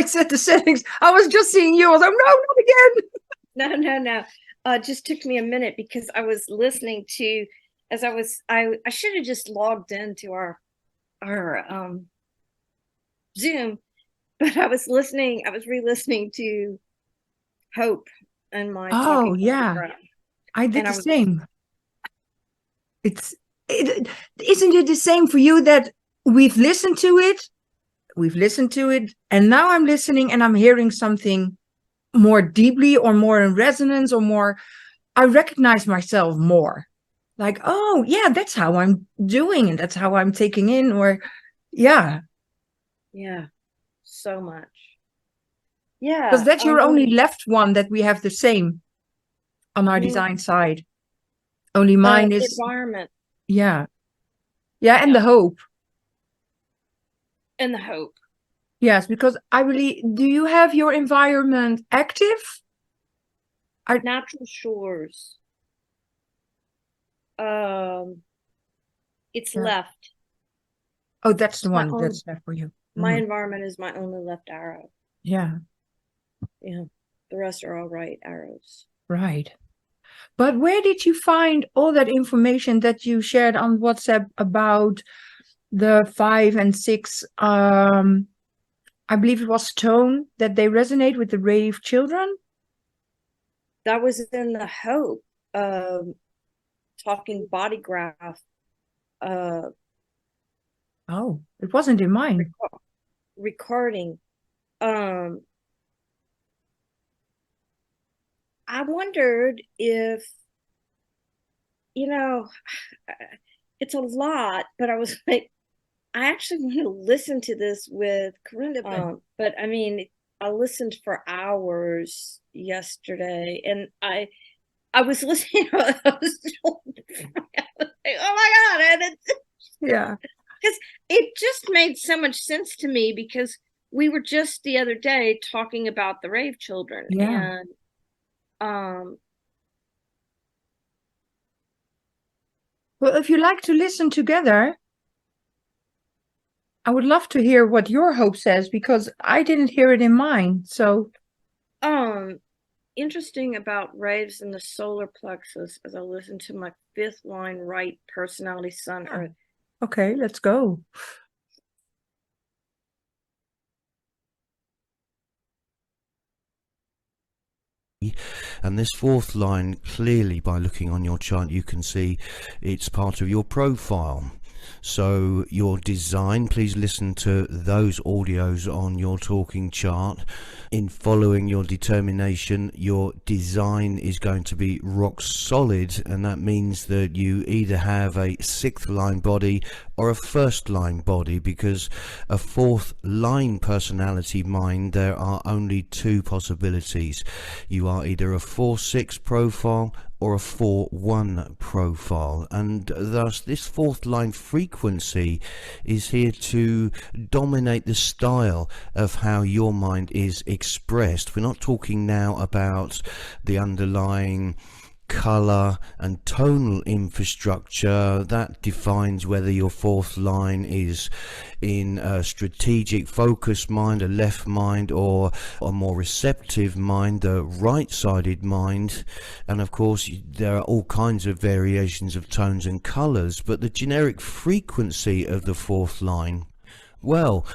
set the settings. I was just seeing you. I was like, no, not again. No. It just took me a minute because I was listening to, I should have just logged into our Zoom, but I was re-listening to Hope and my Oh, talking yeah. Bodygraph. I did And the I was, same. Isn't it the same for you that we've listened to it, and now I'm listening and I'm hearing something more deeply or more in resonance or more, I recognize myself more. Like, oh, yeah, that's how I'm doing and that's how I'm taking in, or, yeah. yeah, so much. Yeah. Because that's your only left one that we have the same on our mm, design side. Only mine is, environment. yeah. Yeah, and Yeah. the hope. And the hope. Yes, because I really, do you have your environment active? Natural shores. It's Yeah. left. Oh, that's the My one own that's left for you. my environment is my only left arrow. Yeah, Yeah. The rest are all right arrows. right. But where did you find all that information that you shared on WhatsApp about the 5 and 6? I believe it was tone that they resonate with the Rave children. That was in the hope. Talking Bodygraph. Oh, it wasn't in mine. Recording. I wondered if, it's a lot, but I was like, I actually want to listen to this with Corinda. But I mean, I listened for hours yesterday, and I was listening. I was like, oh my God. And Yeah. because it just made so much sense to me, because we were just the other day talking about the Rave children. Yeah. And Well, if you like to listen together, I would love to hear what your hope says, because I didn't hear it in mine. So, interesting about Raves in the solar plexus as I listen to my 5th line right personality sun earth. okay, let's go. And this 4th line, clearly by looking on your chart, you can see it's part of your profile. So your design, please listen to those audios on your talking chart. In following your determination, your design is going to be rock solid, and that means that you either have a 6th line body or a 1st line body, because a 4th line personality mind, there are only 2 possibilities. You are either a 4-6 profile or a 4-1 profile, and thus this 4th line frequency is here to dominate the style of how your mind is expressed. We're not talking now about the underlying color and tonal infrastructure that defines whether your 4th line is in a strategic focused mind, a left mind, or a more receptive mind, the right-sided mind. And of course there are all kinds of variations of tones and colors, but the generic frequency of the 4th line, well,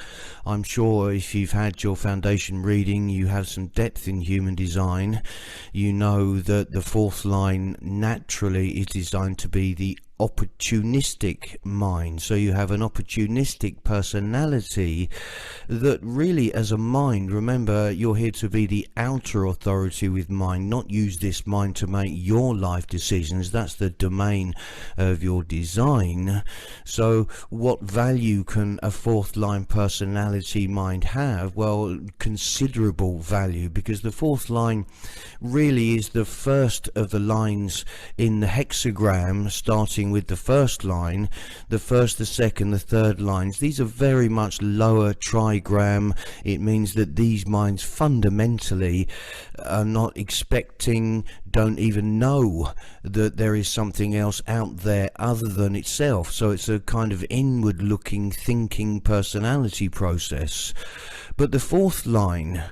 I'm sure if you've had your foundation reading, you have some depth in human design. You know that the 4th line naturally is designed to be the opportunistic mind. So you have an opportunistic personality that really, as a mind, remember, you're here to be the outer authority with mind, not use this mind to make your life decisions. That's the domain of your design. So what value can a 4th line personality mind have? Well, considerable value, because the 4th line really is the first of the lines in the hexagram, starting with the 1st line, the 1st, the 2nd, the 3rd lines. These are very much lower trigram. It means that these minds fundamentally are not expecting, don't even know that there is something else out there other than itself. So it's a kind of inward looking thinking personality process. But the fourth line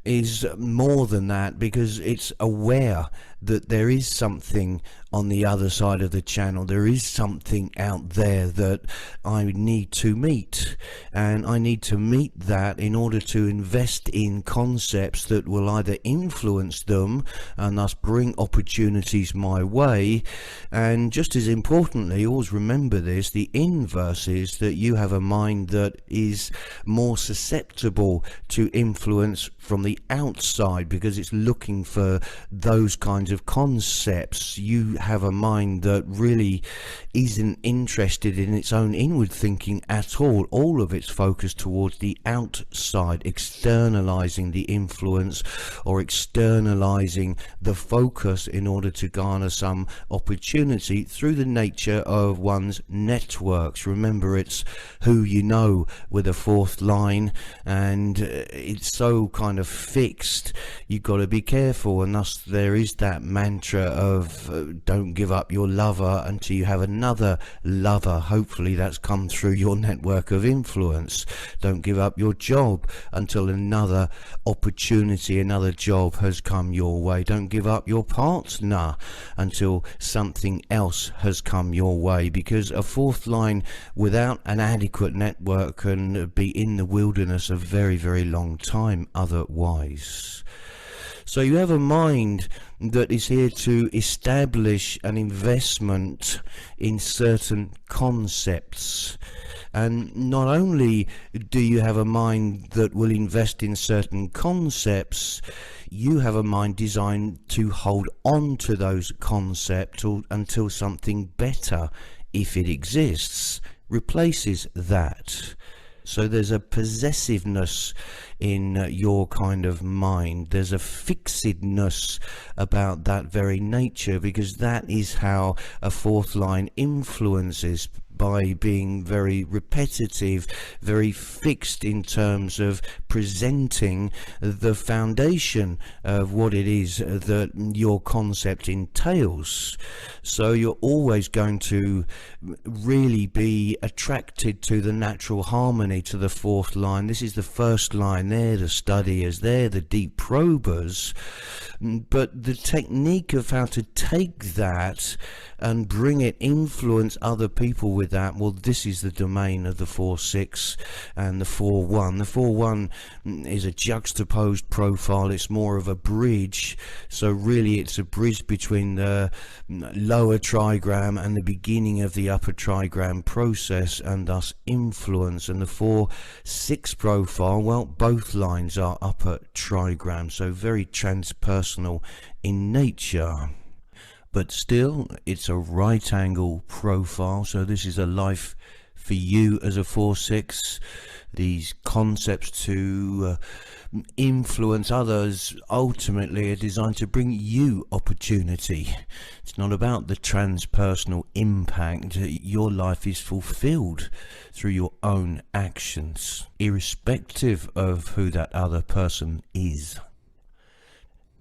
is more than that, because it's aware that there is something on the other side of the channel. There is something out there that I need to meet, and I need to meet that in order to invest in concepts that will either influence them and thus bring opportunities my way. And just as importantly, always remember this, the inverse is that you have a mind that is more susceptible to influence from the outside, because it's looking for those kinds of concepts. You have a mind that really isn't interested in its own inward thinking at all of it's focused towards the outside, externalizing the influence or externalizing the focus in order to garner some opportunity through the nature of one's networks. Remember, it's who you know with a fourth line, and it's so kind of fixed. You've got to be careful, and thus there is that mantra of don't give up your lover until you have another lover. Hopefully that's come through your network of influence. Don't give up your job until another opportunity, another job has come your way. Don't give up your partner until something else has come your way, because a fourth line without an adequate network can be in the wilderness a very, very long time otherwise. So you have a mind that is here to establish an investment in certain concepts. And not only do you have a mind that will invest in certain concepts, you have a mind designed to hold on to those concepts until something better, if it exists, replaces that. So there's a possessiveness in your kind of mind. There's a fixedness about that very nature, because that is how a fourth line influences, by being very repetitive, very fixed in terms of presenting the foundation of what it is that your concept entails. So you're always going to really be attracted to the natural harmony, to the fourth line. This is the first line. They're the studiers, they're the deep probers. But the technique of how to take that and bring it, influence other people with that, well, this is the domain of the 4-6 and the 4-1. The 4-1 is a juxtaposed profile. It's more of a bridge. So really it's a bridge between the lower trigram and the beginning of the upper trigram process, and thus influence. And the 4-6 profile, well, both lines are upper trigram, so very transpersonal in nature. But still, it's a right angle profile, so this is a life for you as a 4-6. These concepts to influence others ultimately are designed to bring you opportunity. It's not about the transpersonal impact. Your life is fulfilled through your own actions, irrespective of who that other person is.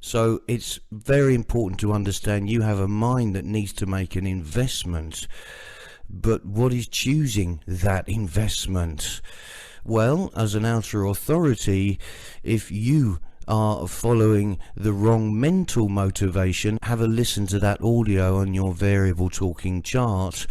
So it's very important to understand you have a mind that needs to make an investment. But what is choosing that investment? Well, as an outer authority, if you are following the wrong mental motivation, have a listen to that audio on your variable talking chart.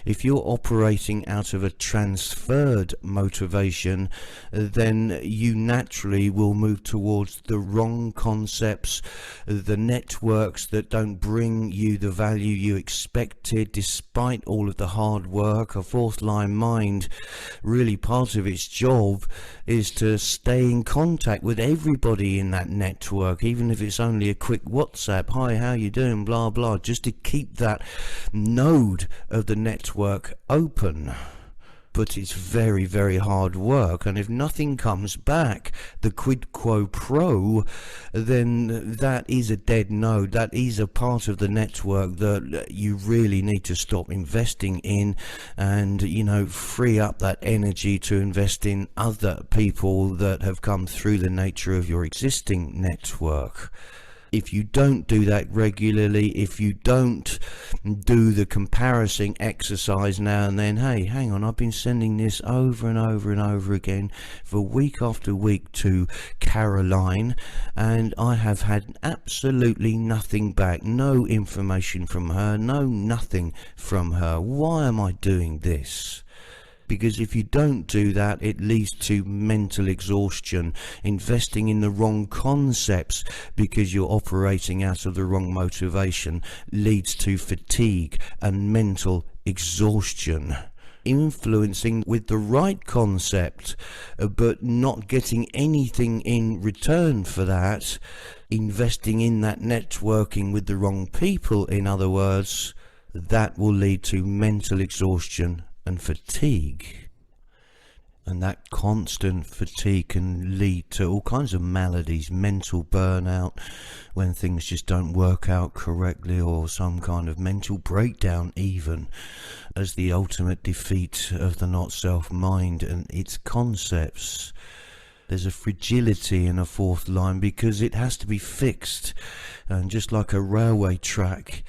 If you're operating out of a transferred motivation, then you naturally will move towards the wrong concepts, the networks that don't bring you the value you expected despite all of the hard work. A fourth line mind, really part of its job is to stay in contact with everybody in that network, even if it's only a quick WhatsApp, hi, how you doing, blah blah, just to keep that node of the network open. But it's very, very hard work, and if nothing comes back, the quid quo pro, then that is a dead node. That is a part of the network that you really need to stop investing in, and free up that energy to invest in other people that have come through the nature of your existing network. If you don't do that regularly, if you don't do the comparison exercise now and then, hey, hang on, I've been sending this over and over and over again for week after week to Caroline, and I have had absolutely nothing back, no information from her, no nothing from her. Why am I doing this? Because if you don't do that, it leads to mental exhaustion, investing in the wrong concepts because you're operating out of the wrong motivation leads to fatigue and mental exhaustion. Influencing with the right concept, but not getting anything in return for that, investing in that networking with the wrong people, in other words, that will lead to mental exhaustion and fatigue. And that constant fatigue can lead to all kinds of maladies, mental burnout when things just don't work out correctly, or some kind of mental breakdown even, as the ultimate defeat of the not-self mind and its concepts. There's a fragility in a fourth line because it has to be fixed, and just like a railway track,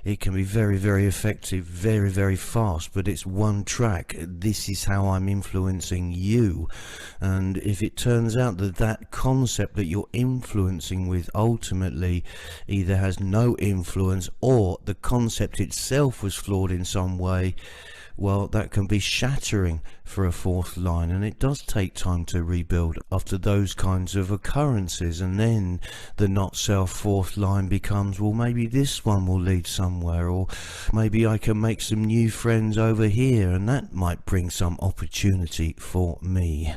it can be very, very effective, very, very fast, but it's one track. This is how I'm influencing you. And if it turns out that that concept that you're influencing with ultimately either has no influence, or the concept itself was flawed in some way, well, that can be shattering for a fourth line, and it does take time to rebuild after those kinds of occurrences. And then the not self fourth line becomes, well, maybe this one will lead somewhere, or maybe I can make some new friends over here, and that might bring some opportunity for me.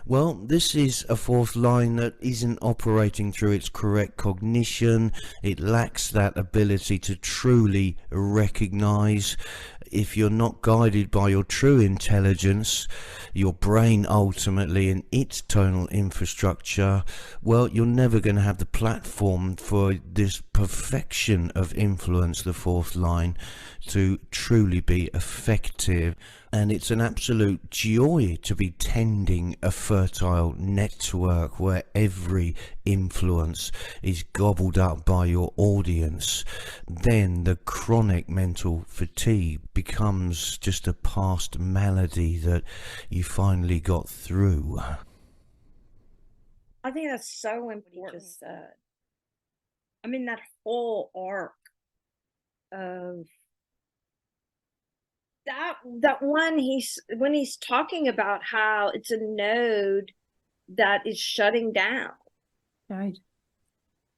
Well, this is a fourth line that isn't operating through its correct cognition. It lacks that ability to truly recognize. If you're not guided by your true intelligence, your brain ultimately, and its tonal infrastructure, well, you're never going to have the platform for this perfection of influence, the fourth line, to truly be effective. And it's an absolute joy to be tending a fertile network where every influence is gobbled up by your audience. Then the chronic mental fatigue becomes just a past malady that you finally got through. I think that's so important. I mean, that whole arc of that one, when he's talking about how it's a node that is shutting down, Right.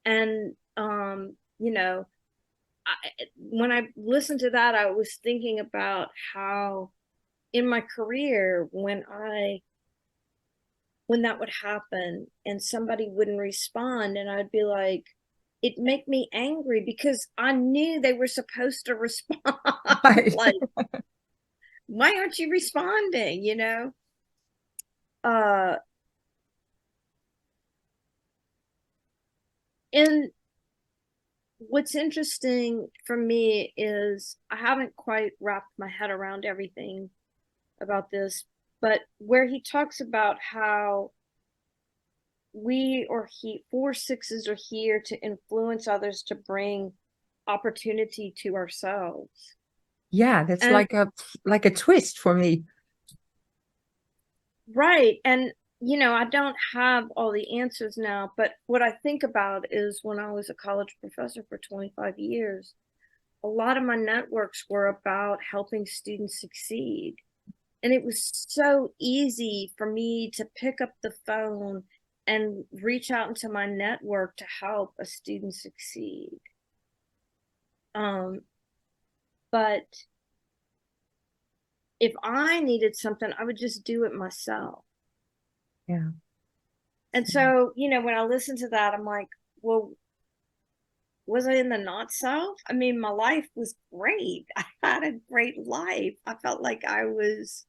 and you know, when I listened to that, I was thinking about how in my career, when that would happen and somebody wouldn't respond, and I'd be like, it'd make me angry because I knew they were supposed to respond. Right. Like, why aren't you responding? You know? And what's interesting for me is I haven't quite wrapped my head around everything about this, but where he talks about how we, or he, 4/6s are here to influence others, to bring opportunity to ourselves. Yeah, that's And like a twist for me. right. And you know, I don't have all the answers now, but what I think about is when I was a college professor for 25 years, a lot of my networks were about helping students succeed. And it was so easy for me to pick up the phone and reach out into my network to help a student succeed. But if I needed something, I would just do it myself. Yeah. And so, you know, when I listen to that, I'm like, well, was I in the not self? I mean, my life was great. I had a great life. I felt like I was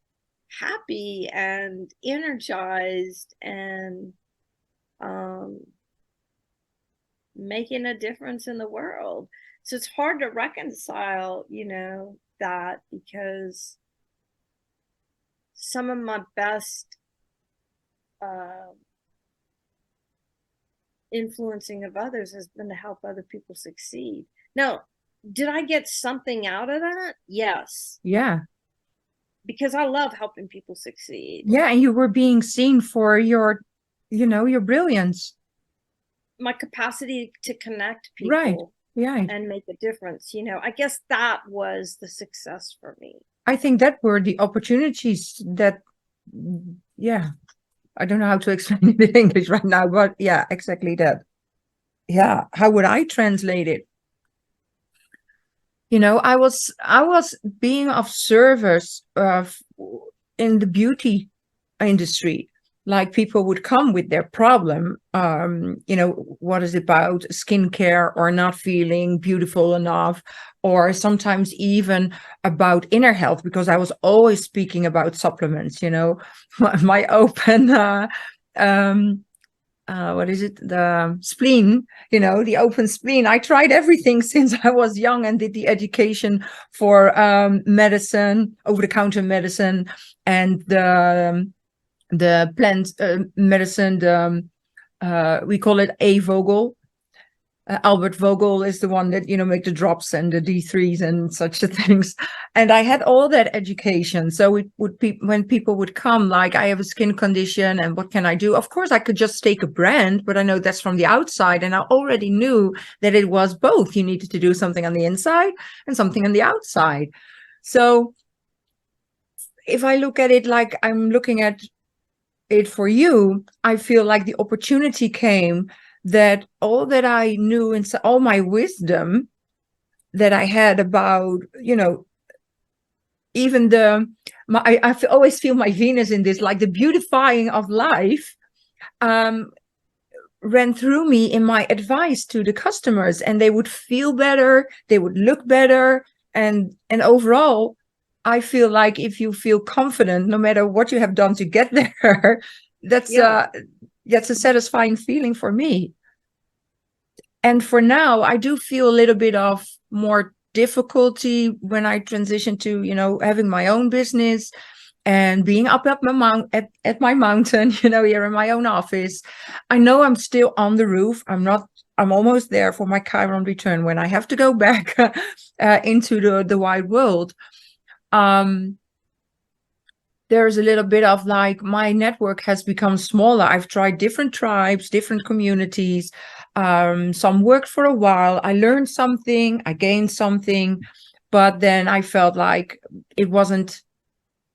happy and energized and making a difference in the world. So it's hard to reconcile, you know, that, because some of my best influencing of others has been to help other people succeed. Now, did I get something out of that? Yes. Yeah. Because I love helping people succeed. Yeah, and you were being seen for your, your brilliance. My capacity to connect Right. people Yeah. and make a difference. I guess that was the success for me. I think that were the opportunities that, yeah, I don't know how to explain it in English right now, but yeah, exactly that. Yeah. How would I translate it? I was being of service in the beauty industry. Like people would come with their problem, what is it about skincare or not feeling beautiful enough, or sometimes even about inner health, because I was always speaking about supplements, my open, what is it? The spleen, the open spleen. I tried everything since I was young and did the education for medicine, over-the-counter medicine, and the plant medicine. We call it A Vogel. Albert Vogel is the one that, make the drops and the D3s and such things. And I had all that education. So it would be when people would come, like, I have a skin condition and what can I do? Of course, I could just take a brand, but I know that's from the outside. And I already knew that it was both. You needed to do something on the inside and something on the outside. So if I look at it like I'm looking at it for you, I feel like the opportunity came that all that I knew and all my wisdom that I had about, even I always feel my Venus in this, like the beautifying of life, ran through me in my advice to the customers, and they would feel better, they would look better, and overall, I feel like if you feel confident, no matter what you have done to get there, that's a satisfying feeling for me. And for now, I do feel a little bit of more difficulty when I transition to, having my own business and being up at my mountain, here in my own office. I know I'm still on the roof. I'm almost there for my Chiron return when I have to go back into the wide world. There's a little bit of like my network has become smaller. I've tried different tribes, different communities. Some worked for a while. I learned something, I gained something, but then I felt like it wasn't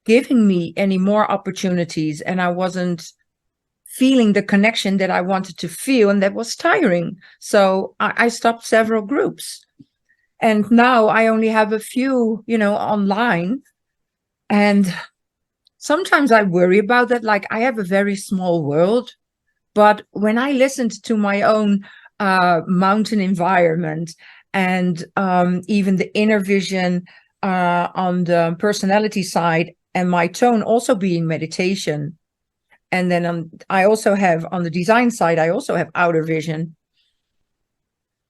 giving me any more opportunities, and I wasn't feeling the connection that I wanted to feel, and that was tiring. So I stopped several groups. And now I only have a few, online. And sometimes I worry about that. Like, I have a very small world, but when I listened to my own mountain environment and even the inner vision on the personality side, and my tone also being meditation, and then I also have on the design side, I also have outer vision.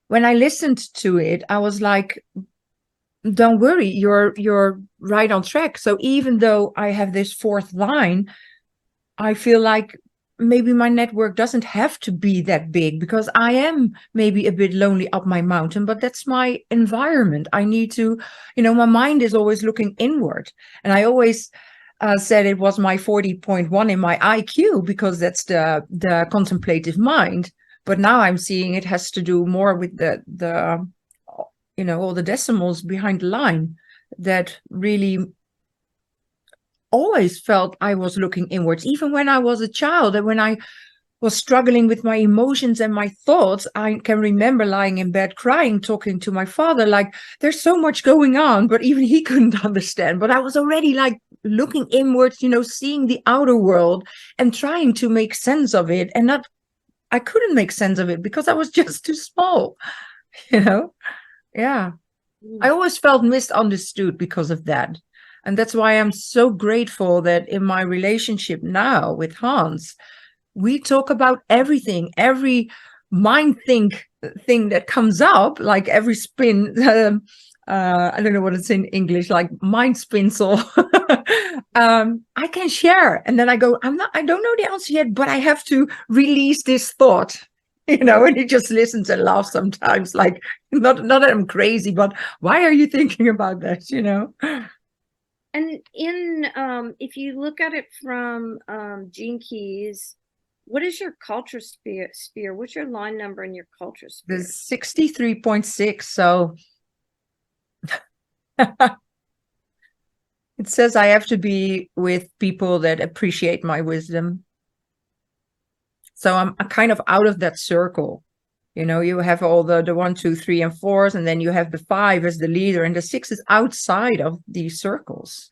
When I listened to it, I was like, don't worry, you're right on track. So even though I have this fourth line, I feel like maybe my network doesn't have to be that big, because I am maybe a bit lonely up my mountain, but that's my environment. I need to, my mind is always looking inward. And I always said it was my 40.1 in my IQ, because that's the contemplative mind. But now I'm seeing it has to do more with the all the decimals behind the line that really always felt I was looking inwards, even when I was a child. And when I was struggling with my emotions and my thoughts, I can remember lying in bed crying, talking to my father, like, there's so much going on, but even he couldn't understand. But I was already like looking inwards, seeing the outer world and trying to make sense of it. And I couldn't make sense of it because I was just too small, Yeah. I always felt misunderstood because of that. And that's why I'm so grateful that in my relationship now with Hans, we talk about everything, every mind thing that comes up, like every spin. I don't know what it's in English, like mind spinsel. I can share. And then I go, I don't know the answer yet, but I have to release this thought. And he just listens and laughs sometimes, like, not that I'm crazy, but why are you thinking about that, And if you look at it from Gene Keys, what is your culture sphere? What's your line number in your culture sphere? The 63.6, so it says I have to be with people that appreciate my wisdom. So I'm kind of out of that circle. You have all the 1, 2, 3, and 4s, and then you have the 5 as the leader, and the 6 is outside of these circles.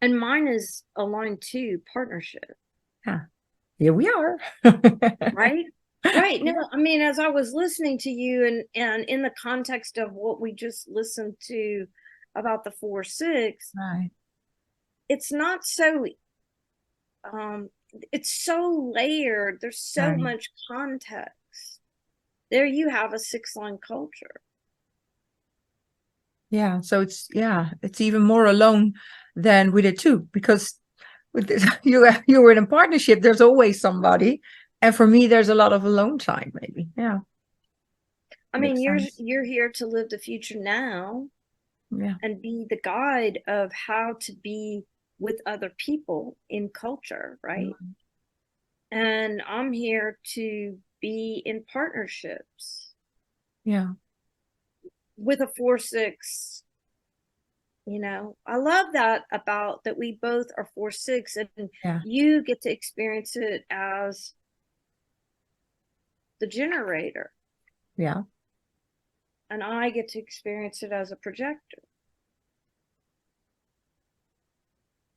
And mine is a line 2, partnership. Yeah. Here we are. Right? Right. No, I mean, as I was listening to you and in the context of what we just listened to about the 4-6, Right. it's not so it's so layered. There's so Right. much context. There you have a 6-line culture. Yeah. So it's even more alone than with it too, because with this, you're in a partnership, there's always somebody. And for me, there's a lot of alone time, maybe. Yeah. I mean, Makes sense. you're here to live the future now. Yeah. And be the guide of how to be with other people in culture, right? Mhm. And I'm here to be in partnerships. Yeah. With a 4-6. I love that about that we both are 4-6, and Yeah. you get to experience it as the generator. Yeah. And I get to experience it as a projector.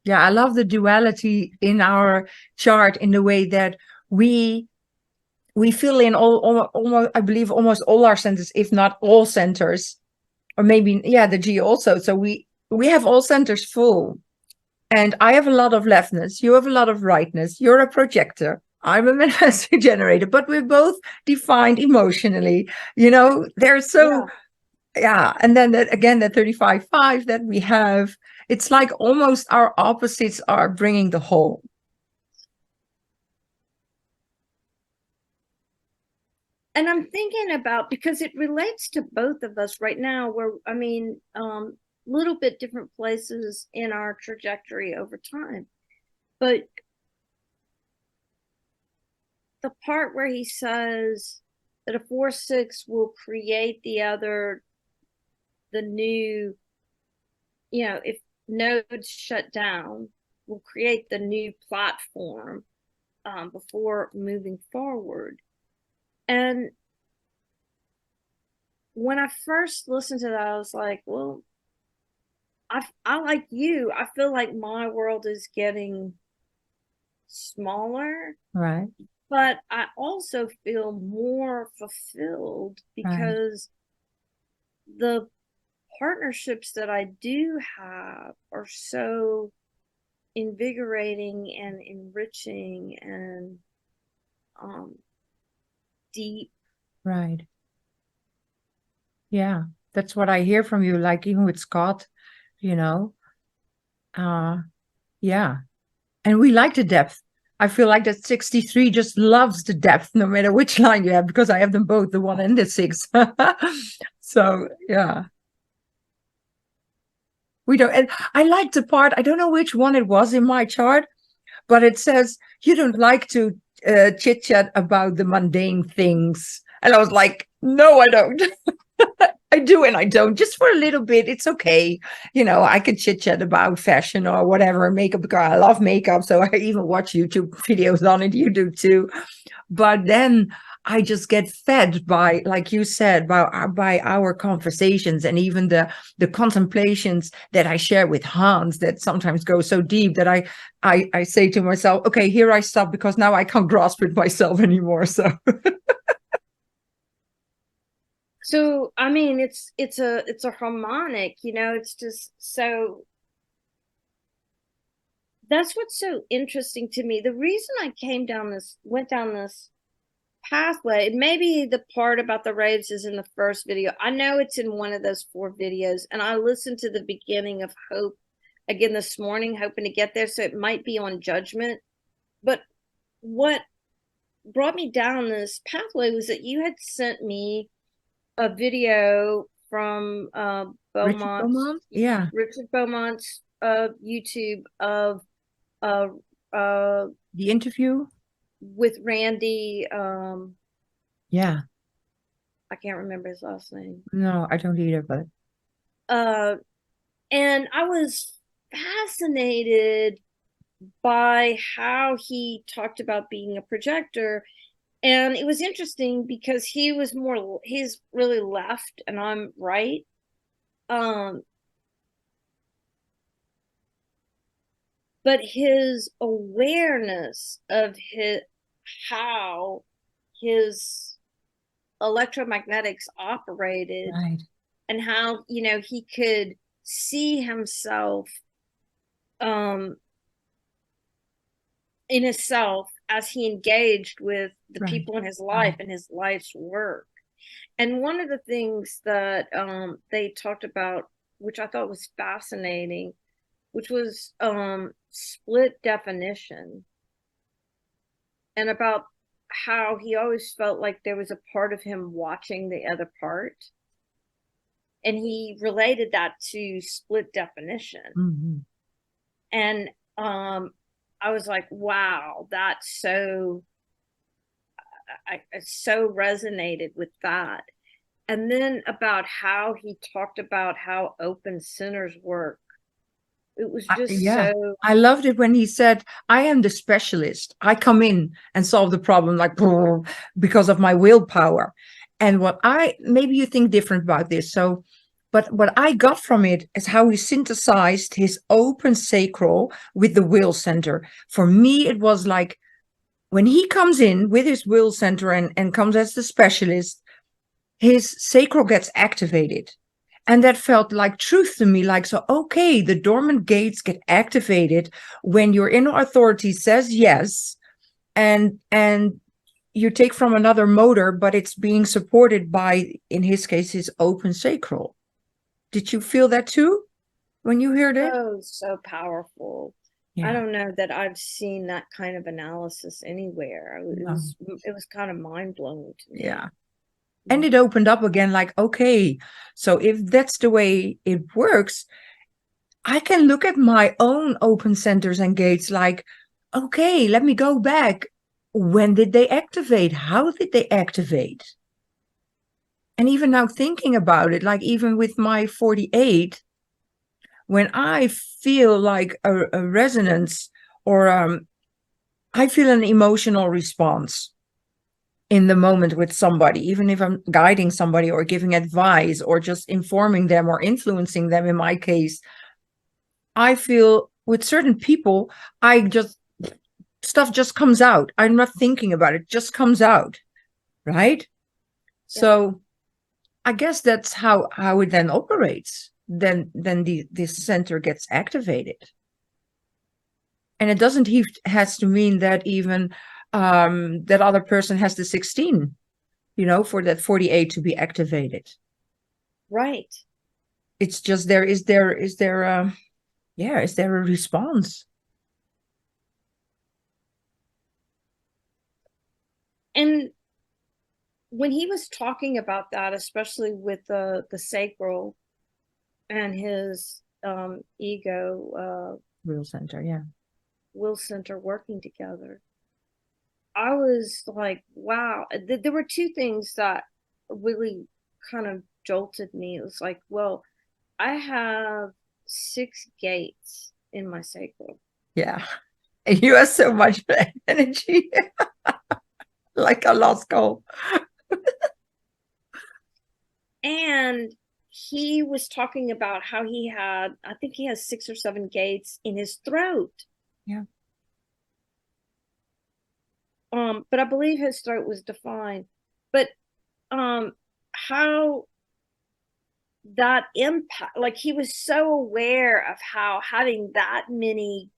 Yeah, I love the duality in our chart, in the way that we fill in almost, I believe, almost all our centers, if not all centers, or maybe the G also. So we have all centers full, and I have a lot of leftness. You have a lot of rightness. You're a projector. I'm a manifesting generator, but we're both defined emotionally. They're so. Yeah, and then again, the 35-5 that we have, it's like almost our opposites are bringing the whole. And I'm thinking about, because it relates to both of us right now, where, little bit different places in our trajectory over time. But the part where he says that a 4-6 will create the new, if nodes shut down, will create the new platform before moving forward. And when I first listened to that, I was like, well, I like you. I feel like my world is getting smaller. Right. But I also feel more fulfilled because the partnerships that I do have are so invigorating and enriching and deep. Right. Yeah, that's what I hear from you, like even with Scott, yeah. And we like the depth. I feel like that 63 just loves the depth, no matter which line you have, because I have them both, the 1 and the 6. So, yeah. We don't, and I like the part, I don't know which one it was in my chart, but it says, you don't like to chit chat about the mundane things. And I was like, no, I don't. I do and I don't, just for a little bit. It's okay. I could chit chat about fashion or whatever, makeup, because I love makeup. So I even watch YouTube videos on it. You do too. But then I just get fed by, like you said, by our conversations, and even the contemplations that I share with Hans that sometimes go so deep that I say to myself, okay, here I stop, because now I can't grasp it myself anymore. So So, I mean, it's a harmonic, it's just so, that's what's so interesting to me. The reason I went down this pathway, and maybe the part about the raves is in the first video. I know it's in one of those 4 videos, and I listened to the beginning of Hope again this morning, hoping to get there. So it might be on Judgment. But what brought me down this pathway was that you had sent me a video from Richard Beaumont? Yeah. Richard Beaumont's YouTube of uh The interview? with Randy. Yeah. I can't remember his last name. No, I don't either, but and I was fascinated by how he talked about being a projector. And it was interesting because he's really left and I'm right. But his awareness of how his electromagnetics operated, right. and how, he could see himself in himself as he engaged with the Right. people in his life and his life's work. And one of the things that they talked about, which I thought was fascinating, which was split definition, and about how he always felt like there was a part of him watching the other part. And he related that to split definition. Mm-hmm. And I was like, wow, that's so, I so resonated with that. And then about how he talked about how open centers work. It was just so. I loved it when he said, I am the specialist. I come in and solve the problem like because of my willpower. And maybe you think different about this. So, but what I got from it is how he synthesized his open sacral with the will center. For me, it was like when he comes in with his will center and comes as the specialist, his sacral gets activated. And that felt like truth to me. Like, so, okay, the dormant gates get activated when your inner authority says yes. And you take from another motor, but it's being supported by, in his case, his open sacral. Did you feel that too when you heard it? Oh, so powerful. Yeah. I don't know that I've seen that kind of analysis anywhere. It was kind of mind-blowing to me. Yeah. And it opened up again, like, okay, so if that's the way it works, I can look at my own open centers and gates like, okay, let me go back. When did they activate? How did they activate? And even now thinking about it, like even with my 48, when I feel like a resonance or I feel an emotional response in the moment with somebody, even if I'm guiding somebody or giving advice or just informing them or influencing them, in my case, I feel with certain people, stuff just comes out. I'm not thinking about it, just comes out, right? Yeah. So I guess that's how it then operates. Then this center gets activated. And it doesn't has to mean that even that other person has the 16, for that 48 to be activated. Right. It's just is there a response? And when he was talking about that, especially with the sacral and his ego will center, will center working together, I was like, wow. There were two things that really kind of jolted me. It was like, well, I have 6 gates in my sacral. Yeah. And you have so much energy. Like a lost goal. And he was talking about how I think he has 6 or 7 gates in his throat. Yeah. But I believe his throat was defined. But how that impact, like he was so aware of how having that many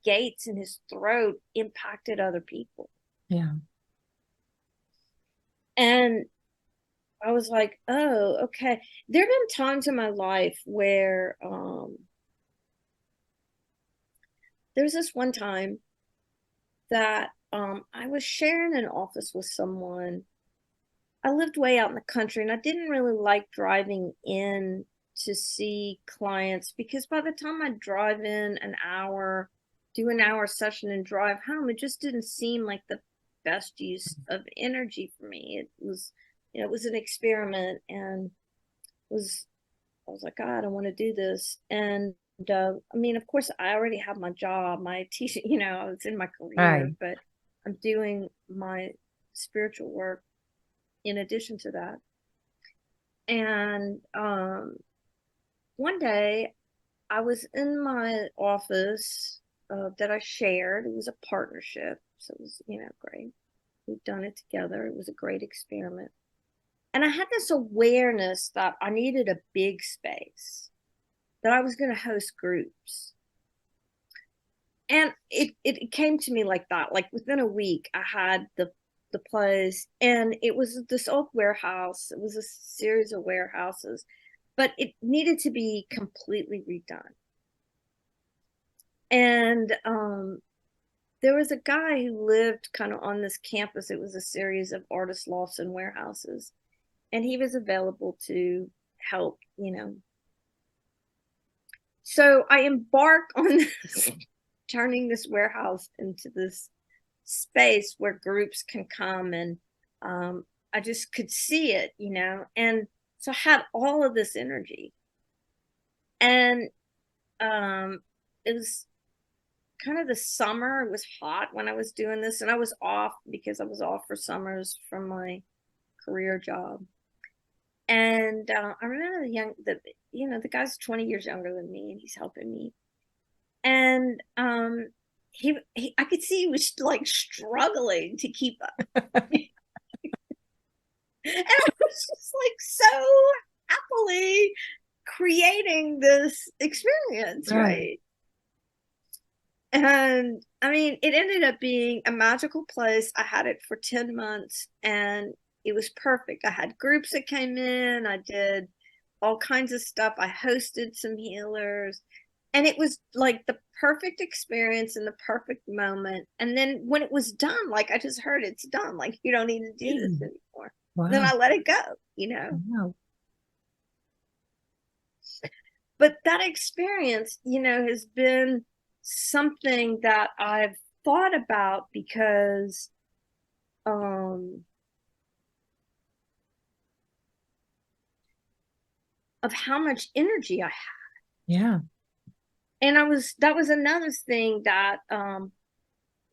gates in his throat impacted other people. Yeah. And I was like, oh, okay. There have been times in my life where there's this one time that I was sharing an office with someone. I lived way out in the country, and I didn't really like driving in to see clients, because by the time I drive in an hour, do an hour session and drive home, it just didn't seem like the best use of energy for me. It was, it was an experiment, and I was like, God, I don't want to do this. And I mean, of course, I already have my job, my teaching, I was in my career, Right. but I'm doing my spiritual work in addition to that. And one day I was in my office that I shared. It was a partnership, so it was, great. We've done it together. It was a great experiment. And I had this awareness that I needed a big space, that I was going to host groups. And it came to me like that. Like within a week, I had the place, and it was this old warehouse. It was a series of warehouses, but it needed to be completely redone. And there was a guy who lived kind of on this campus. It was a series of artist lofts and warehouses, and he was available to help, So I embark on this, turning this warehouse into this space where groups can come, and I just could see it, and so I had all of this energy. And it was kind of the summer. It was hot when I was doing this, and I was off because I was off for summers from my career job. And I remember the guy's 20 years younger than me, and he's helping me. And he I could see he was like struggling to keep up. And I was just like so happily creating this experience, right? And I mean, it ended up being a magical place. I had it for 10 months, and it was perfect. I had groups that came in. I did all kinds of stuff. I hosted some healers, and it was like the perfect experience in the perfect moment. And then when it was done, like I just heard it's done, like you don't need to do this anymore. Wow. Then I let it go, Wow. But that experience, has been something that I've thought about because of how much energy I had. Yeah. And that was another thing that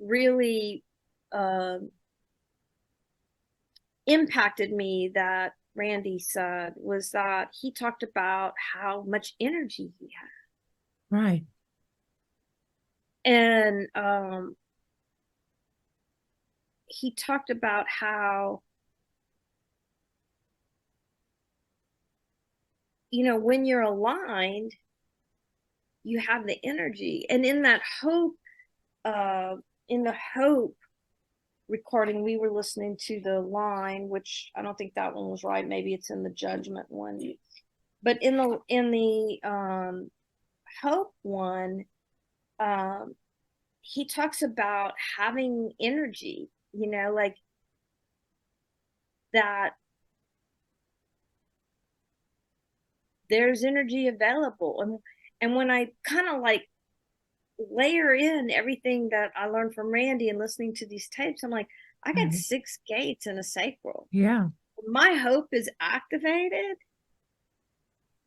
really impacted me, that Randy said, was that he talked about how much energy he had. Right. And he talked about how, when you're aligned, you have the energy. And in that hope, in the hope recording, we were listening to the line, which I don't think that one was right. Maybe it's in the judgment one. But in the hope one, he talks about having energy, like that there's energy available. And when I kind of like layer in everything that I learned from Randy and listening to these tapes, I'm like, I got 6 gates in a sacral. Yeah. My hope is activated.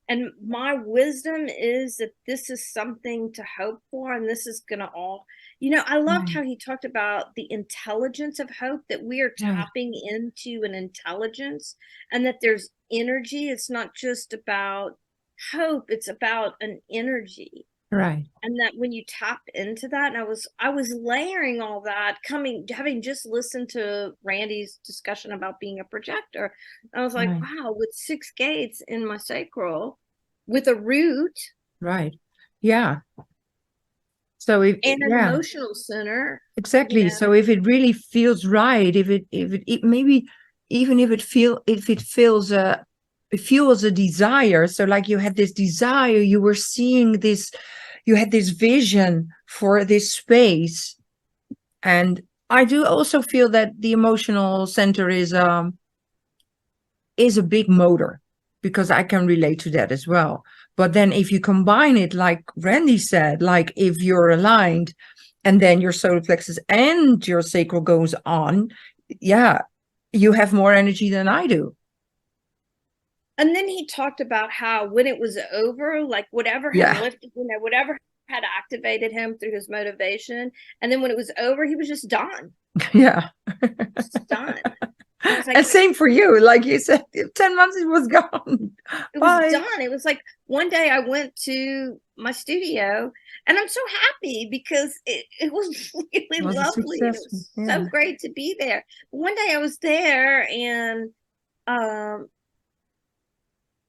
And my wisdom is that this is something to hope for, and this is going to all, I loved how he talked about the intelligence of hope, that we are tapping into an intelligence, and that there's energy. It's not just about hope, it's about an energy. Right. And that when you tap into that, and I was layering all that, having just listened to Randy's discussion about being a projector. I was like, wow, with 6 gates in my sacral, with a root. Right. Yeah. So if and an emotional center. Exactly. So if it really feels right, if it maybe even if it feels a desire. So like you had this desire, you were seeing this, you had this vision for this space, and I do also feel that the emotional center is a big motor, because I can relate to that as well. But then if you combine it, like Randy said, like if you're aligned and then your solar plexus and your sacral goes on, yeah, you have more energy than I do. And then he talked about how when it was over, like whatever had Yeah. lifted, whatever had activated him through his motivation. And then when it was over, he was just done. Yeah. Just done. I was like, And same for you. Like you said, 10 months it was gone. it Bye. was done. It was like one day I went to my studio and I'm so happy because it was really Was a lovely. It success. was Yeah. so great to be there. One day I was there and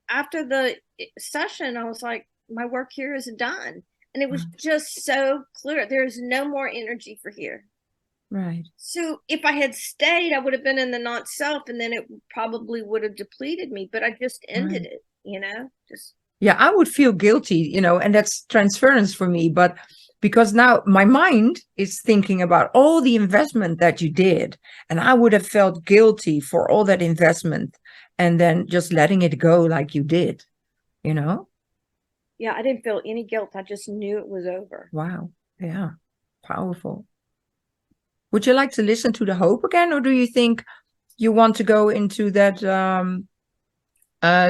after the session, I was like, my work here is done. And it was just so clear. There's no more energy for here. Right. So if I had stayed, I would have been in the not self, and then it probably would have depleted me. But I just ended it, just. Yeah, I would feel guilty, and that's transference for me. But because now my mind is thinking about all the investment that you did, and I would have felt guilty for all that investment and then just letting it go like you did, Yeah, I didn't feel any guilt. I just knew it was over. Wow. Yeah. Powerful. Would you like to listen to the hope again, or do you think you want to go into that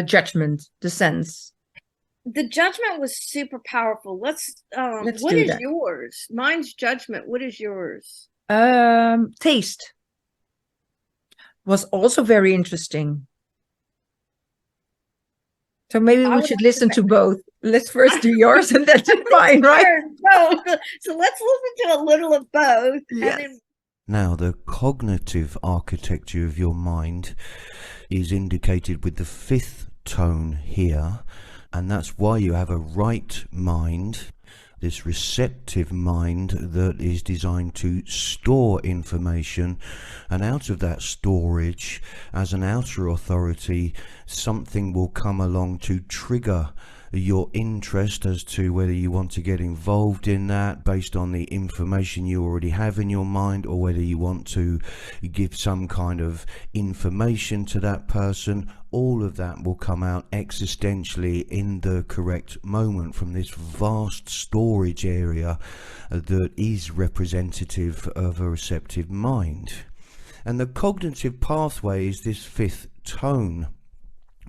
judgment, the sense? The judgment was super powerful. Let's what do is that. yours? Mine's judgment. What is yours? Taste was also very interesting. So maybe we should listen to both. Let's first do yours and then do mine, right? So let's listen to a little of both. Yes. And then... Now, the cognitive architecture of your mind is indicated with the 5th tone here, and that's why you have a right mind, this receptive mind that is designed to store information, and out of that storage, as an outer authority, something will come along to trigger your interest as to whether you want to get involved in that based on the information you already have in your mind, or whether you want to give some kind of information to that person. All of that will come out existentially in the correct moment from this vast storage area that is representative of a receptive mind. And the cognitive pathway is this 5th tone,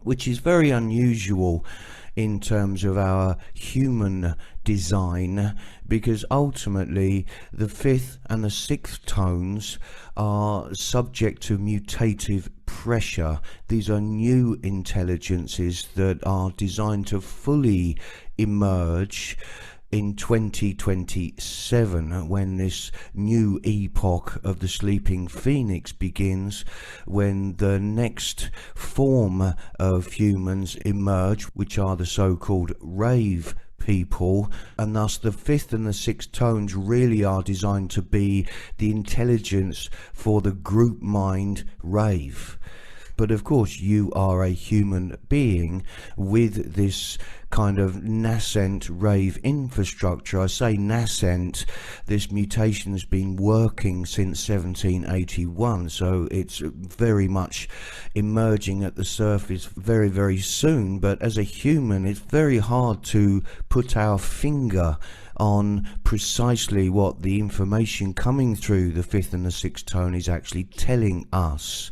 which is very unusual in terms of our human design, because ultimately the 5th and the 6th tones are subject to mutative pressure. These are new intelligences that are designed to fully emerge in 2027, when this new epoch of the sleeping phoenix begins, when the next form of humans emerge, which are the so-called rave people, and thus the 5th and the 6th tones really are designed to be the intelligence for the group mind rave. But of course you are a human being with this kind of nascent rave infrastructure. I say nascent, this mutation has been working since 1781, so it's very much emerging at the surface very, very soon. But as a human, it's very hard to put our finger on precisely what the information coming through the 5th and the 6th tone is actually telling us.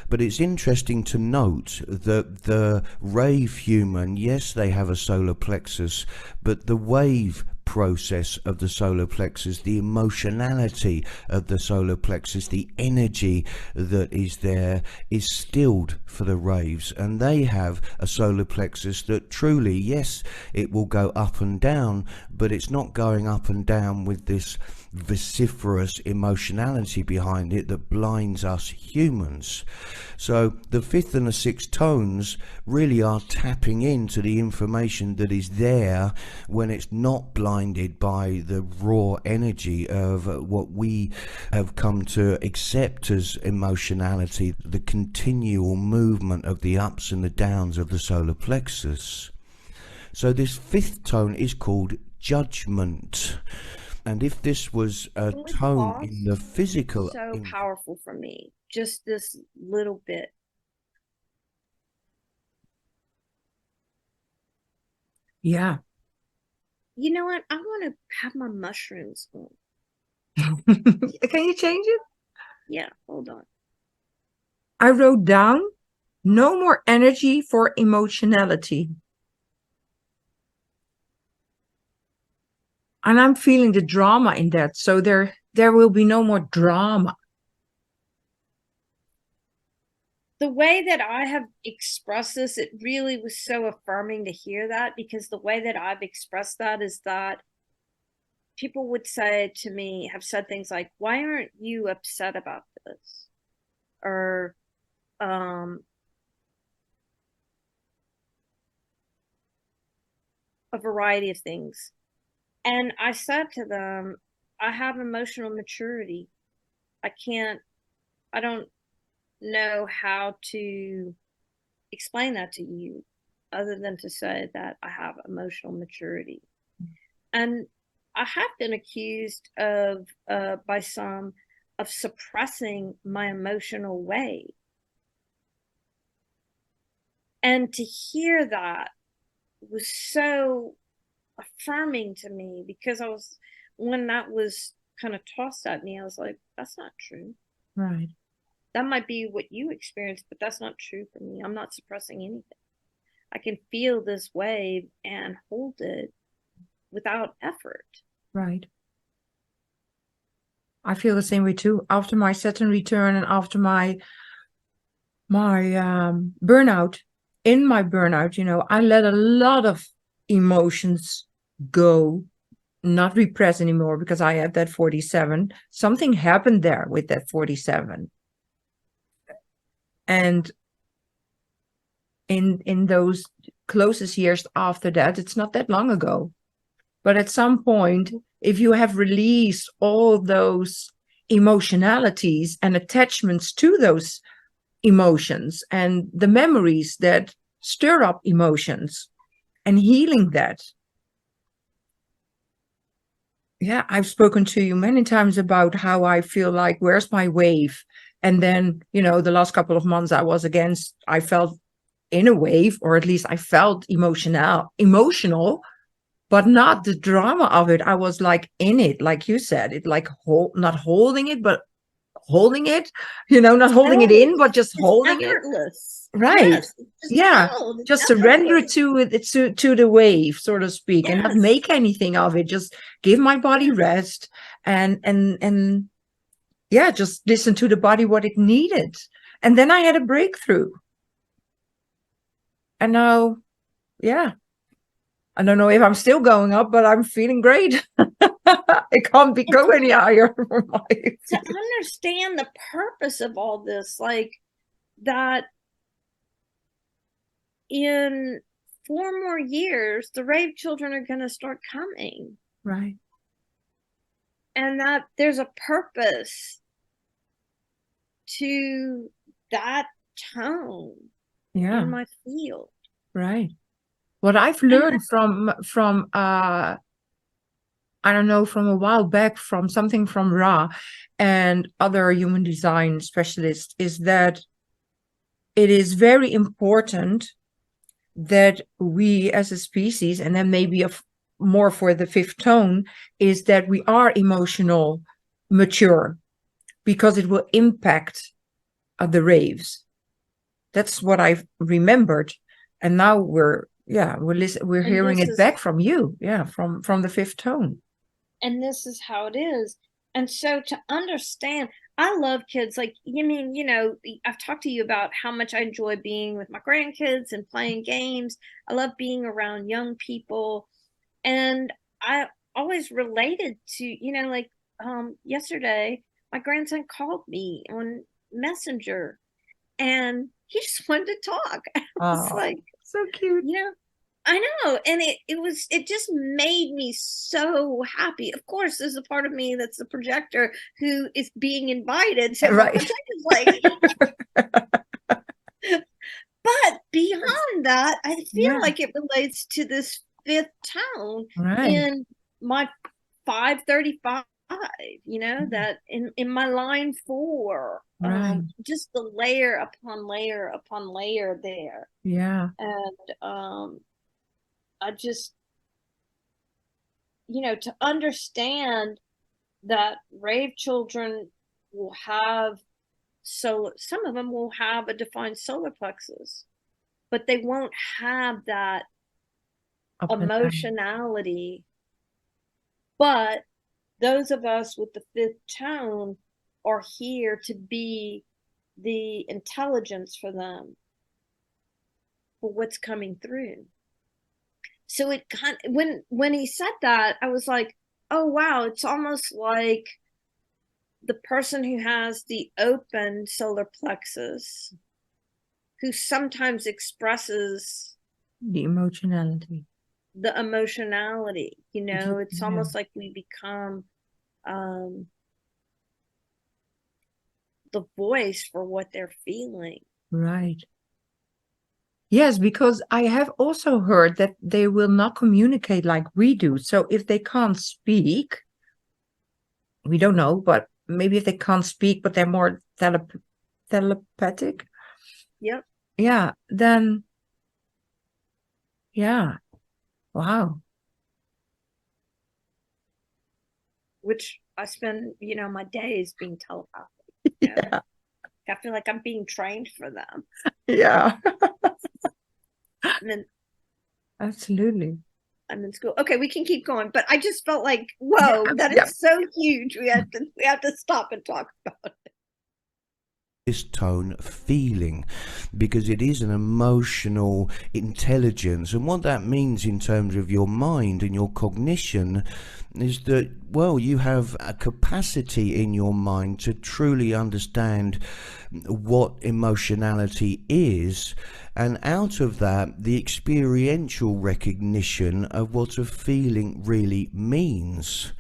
But it's interesting to note that the rave human, yes, they have a solar plexus, but the wave process of the solar plexus, the emotionality of the solar plexus, the energy that is there is stilled for the raves, and they have a solar plexus that truly, yes, it will go up and down, but it's not going up and down with this vociferous emotionality behind it that blinds us humans. So the 5th and the 6th tones really are tapping into the information that is there when it's not blinded by the raw energy of what we have come to accept as emotionality, the continual movement of the ups and the downs of the solar plexus. So this 5th tone is called judgment. And if this was a Really tone pause. in the physical, So powerful for me. Just this little bit. Yeah. You know what? I want to have my mushrooms on. Can you change it? Yeah, hold on. I wrote down no more energy for emotionality. And I'm feeling the drama in that. So there will be no more drama. The way that I have expressed this, it really was so affirming to hear that, because the way that I've expressed that is that people would say to me, have said things like, why aren't you upset about this? Or, a variety of things. And I said to them, I have emotional maturity. I don't know how to explain that to you other than to say that I have emotional maturity. And I have been accused of, by some, of suppressing my emotional way. And to hear that was so affirming to me, because when that was kind of tossed at me, I was like, that's not true. Right. That might be what you experienced, but that's not true for me. I'm not suppressing anything. I can feel this wave and hold it without effort. Right. I feel the same way too. After my Saturn return and after my burnout, in my burnout, I let a lot of emotions go, not repress anymore, because I have that 47. Something happened there with that 47. And in those closest years after that, it's not that long ago. But at some point, if you have released all those emotionalities and attachments to those emotions and the memories that stir up emotions and healing that. Yeah, I've spoken to you many times about how I feel like, where's my wave? And then, the last couple of months I felt in a wave, or at least I felt emotional, but not the drama of it. I was like in it, like you said, it like not holding it, but holding it, not holding it in, but just holding effortless. it. Right. Yes, just surrender to it, to the wave, so to speak, and not make anything of it. Just give my body rest and just listen to the body, what it needed. And then I had a breakthrough. And now, I don't know if I'm still going up, but I'm feeling great. It can't go any higher. To understand the purpose of all this, like that in 4 more years, the rave children are going to start coming. Right. And that there's a purpose to that tone in my field. Right. What I've learned from I don't know, from a while back, from something from Ra and other human design specialists, is that it is very important that we as a species, and then maybe more for the fifth tone, is that we are emotional mature, because it will impact the raves. That's what I've remembered. And now we're hearing it back from you, from the fifth tone. And this is how it is. And so to understand, I love kids. Like, I've talked to you about how much I enjoy being with my grandkids and playing games. I love being around young people. And I always related to, yesterday, my grandson called me on Messenger and he just wanted to talk. I was like, so cute. I know. And it just made me so happy. Of course, there's a part of me that's the projector who is being invited. So right. Like, but beyond that, I feel like it relates to this fifth tone in my 5:35, that in my line 4, Right. just the layer upon layer upon layer there. Yeah. And I just, to understand that rave children will have, so some of them will have a defined solar plexus, but they won't have that Up and down. emotionality. But those of us with the 5th tone are here to be the intelligence for them, for what's coming through. So it kind of, when he said that, I was like, oh wow, it's almost like the person who has the open solar plexus, who sometimes expresses The emotionality. the emotionality, it's Yeah. almost like we become the voice for what they're feeling. Right. Yes, because I have also heard that they will not communicate like we do. So if they can't speak, we don't know, but maybe if they can't speak, but they're more telepathic. Yep. Yeah, then, yeah. Wow. Which I spend, my days being telepathic. Yeah. I feel like I'm being trained for them. Yeah. And then Absolutely. I'm in school. Okay, we can keep going, but I just felt like, whoa, that is so huge. We have to stop and talk about it. This tone feeling, because it is an emotional intelligence, and what that means in terms of your mind and your cognition is that, well, you have a capacity in your mind to truly understand what emotionality is, and out of that, the experiential recognition of what a feeling really means.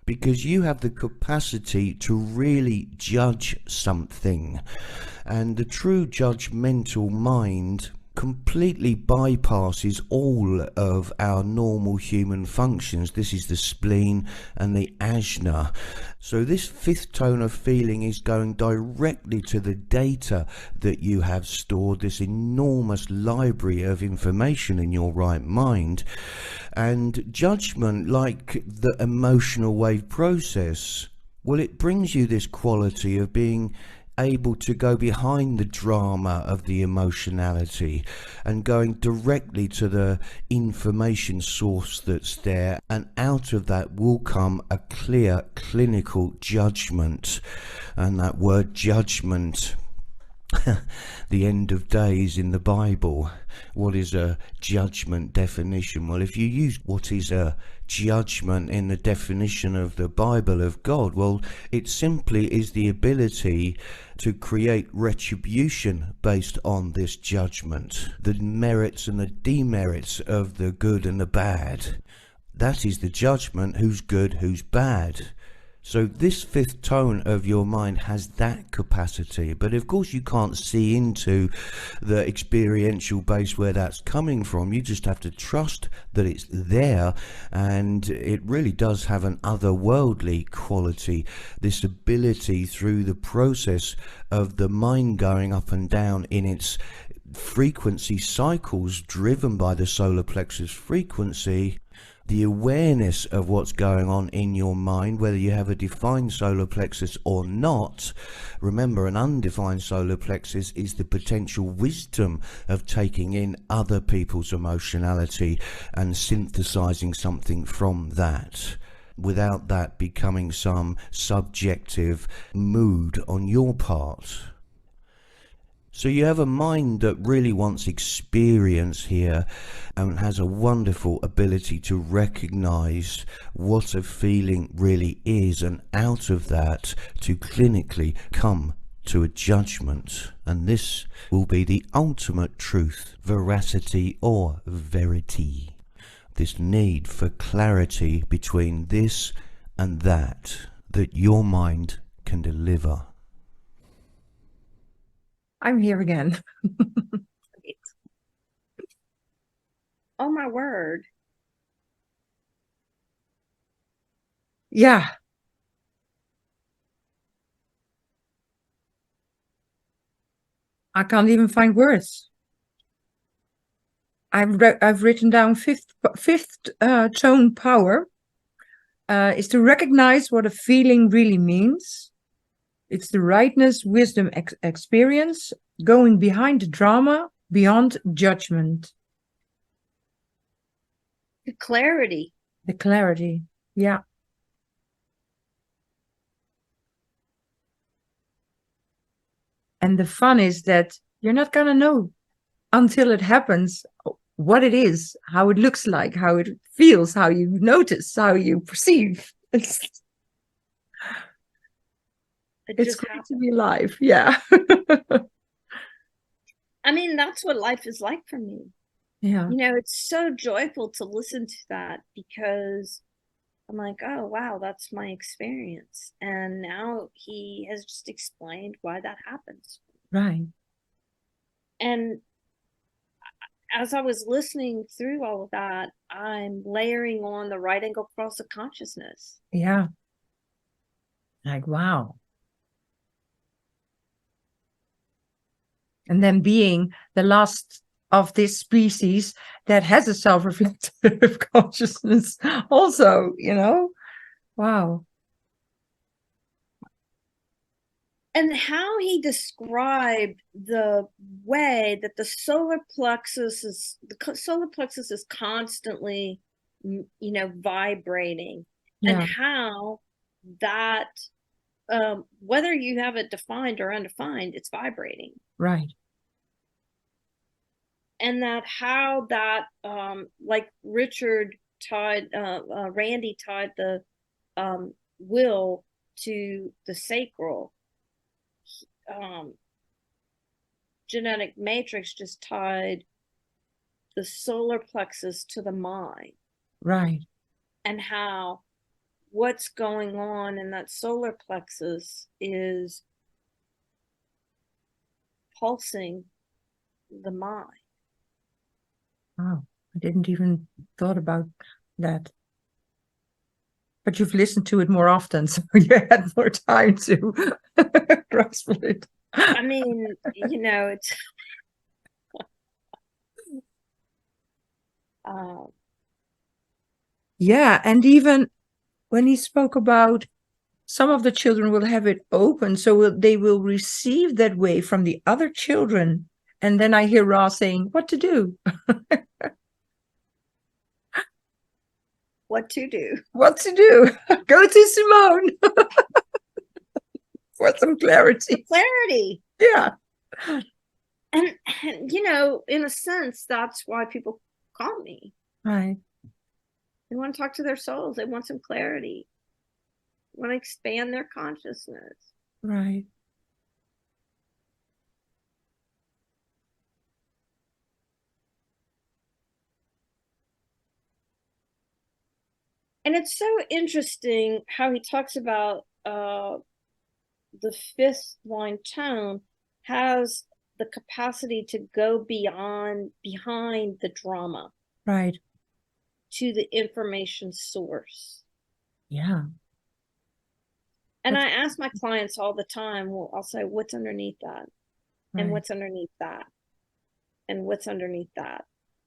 Because you have the capacity to really judge something. And the true judgmental mind completely bypasses all of our normal human functions. This is the spleen and the ajna. So this 5th tone of feeling is going directly to the data that you have stored, this enormous library of information in your right mind. And judgment, like the emotional wave process, well, it brings you this quality of being able to go behind the drama of the emotionality and going directly to the information source that's there, and out of that will come a clear clinical judgment. And that word judgment, the end of days in the Bible. What is a judgment definition? Well, if you use what is a judgment in the definition of the Bible of God, well, it simply is the ability to create retribution based on this judgment, the merits and the demerits of the good and the bad. That is the judgment, who's good, who's bad. So this 5th tone of your mind has that capacity, but of course you can't see into the experiential base where that's coming from. You just have to trust that it's there, and it really does have an otherworldly quality, this ability through the process of the mind going up and down in its frequency cycles driven by the solar plexus frequency. The awareness of what's going on in your mind, whether you have a defined solar plexus or not. Remember, an undefined solar plexus is the potential wisdom of taking in other people's emotionality and synthesizing something from that, without that becoming some subjective mood on your part. So you have a mind that really wants experience here and has a wonderful ability to recognize what a feeling really is, and out of that to clinically come to a judgment. And this will be the ultimate truth, veracity or verity. This need for clarity between this and that your mind can deliver. I'm here again. Oh my word. Yeah. I can't even find words. I've written down fifth tone power is to recognize what a feeling really means. It's the rightness, wisdom, experience, going behind the drama, beyond judgment. The clarity. The clarity. Yeah. And the fun is that you're not going to know until it happens what it is, how it looks like, how it feels, how you notice, how you perceive. It's just great happened to be alive. Yeah. I mean, that's what life is like for me. Yeah. You know, it's so joyful to listen to that because I'm like, oh, wow, that's my experience. And now he has just explained why that happens. Right. And as I was listening through all of that, I'm layering on the right angle cross of consciousness. Yeah. Like, wow. And then being the last of this species that has a self-reflective consciousness also, you know? Wow. And how he described the way that the solar plexus is constantly, you know, vibrating, and Yeah. how that whether you have it defined or undefined, it's vibrating. Right. And that how that like Richard tied Randy tied the will to the sacral, genetic matrix just tied the solar plexus to the mind. Right. And how what's going on in that solar plexus is pulsing the mind. Wow. I didn't even thought about that. But you've listened to it more often, so you had more time to grasp it. I mean, you know, it's Yeah, and even when he spoke about some of the children will have it open, so they will receive that way from the other children. And then I hear Ra saying, "What to do? what to do. What to do? Go to Simone for some clarity." Clarity. Yeah. And, you know, in a sense, that's why people call me. Right. They want to talk to their souls. They want some clarity. They want to expand their consciousness. Right. And it's so interesting how he talks about the fifth line tone has the capacity to go behind the drama. Right. To the information source. Yeah. And I ask my clients all the time, well, I'll say, what's underneath that? Right. And what's underneath that? And what's underneath that?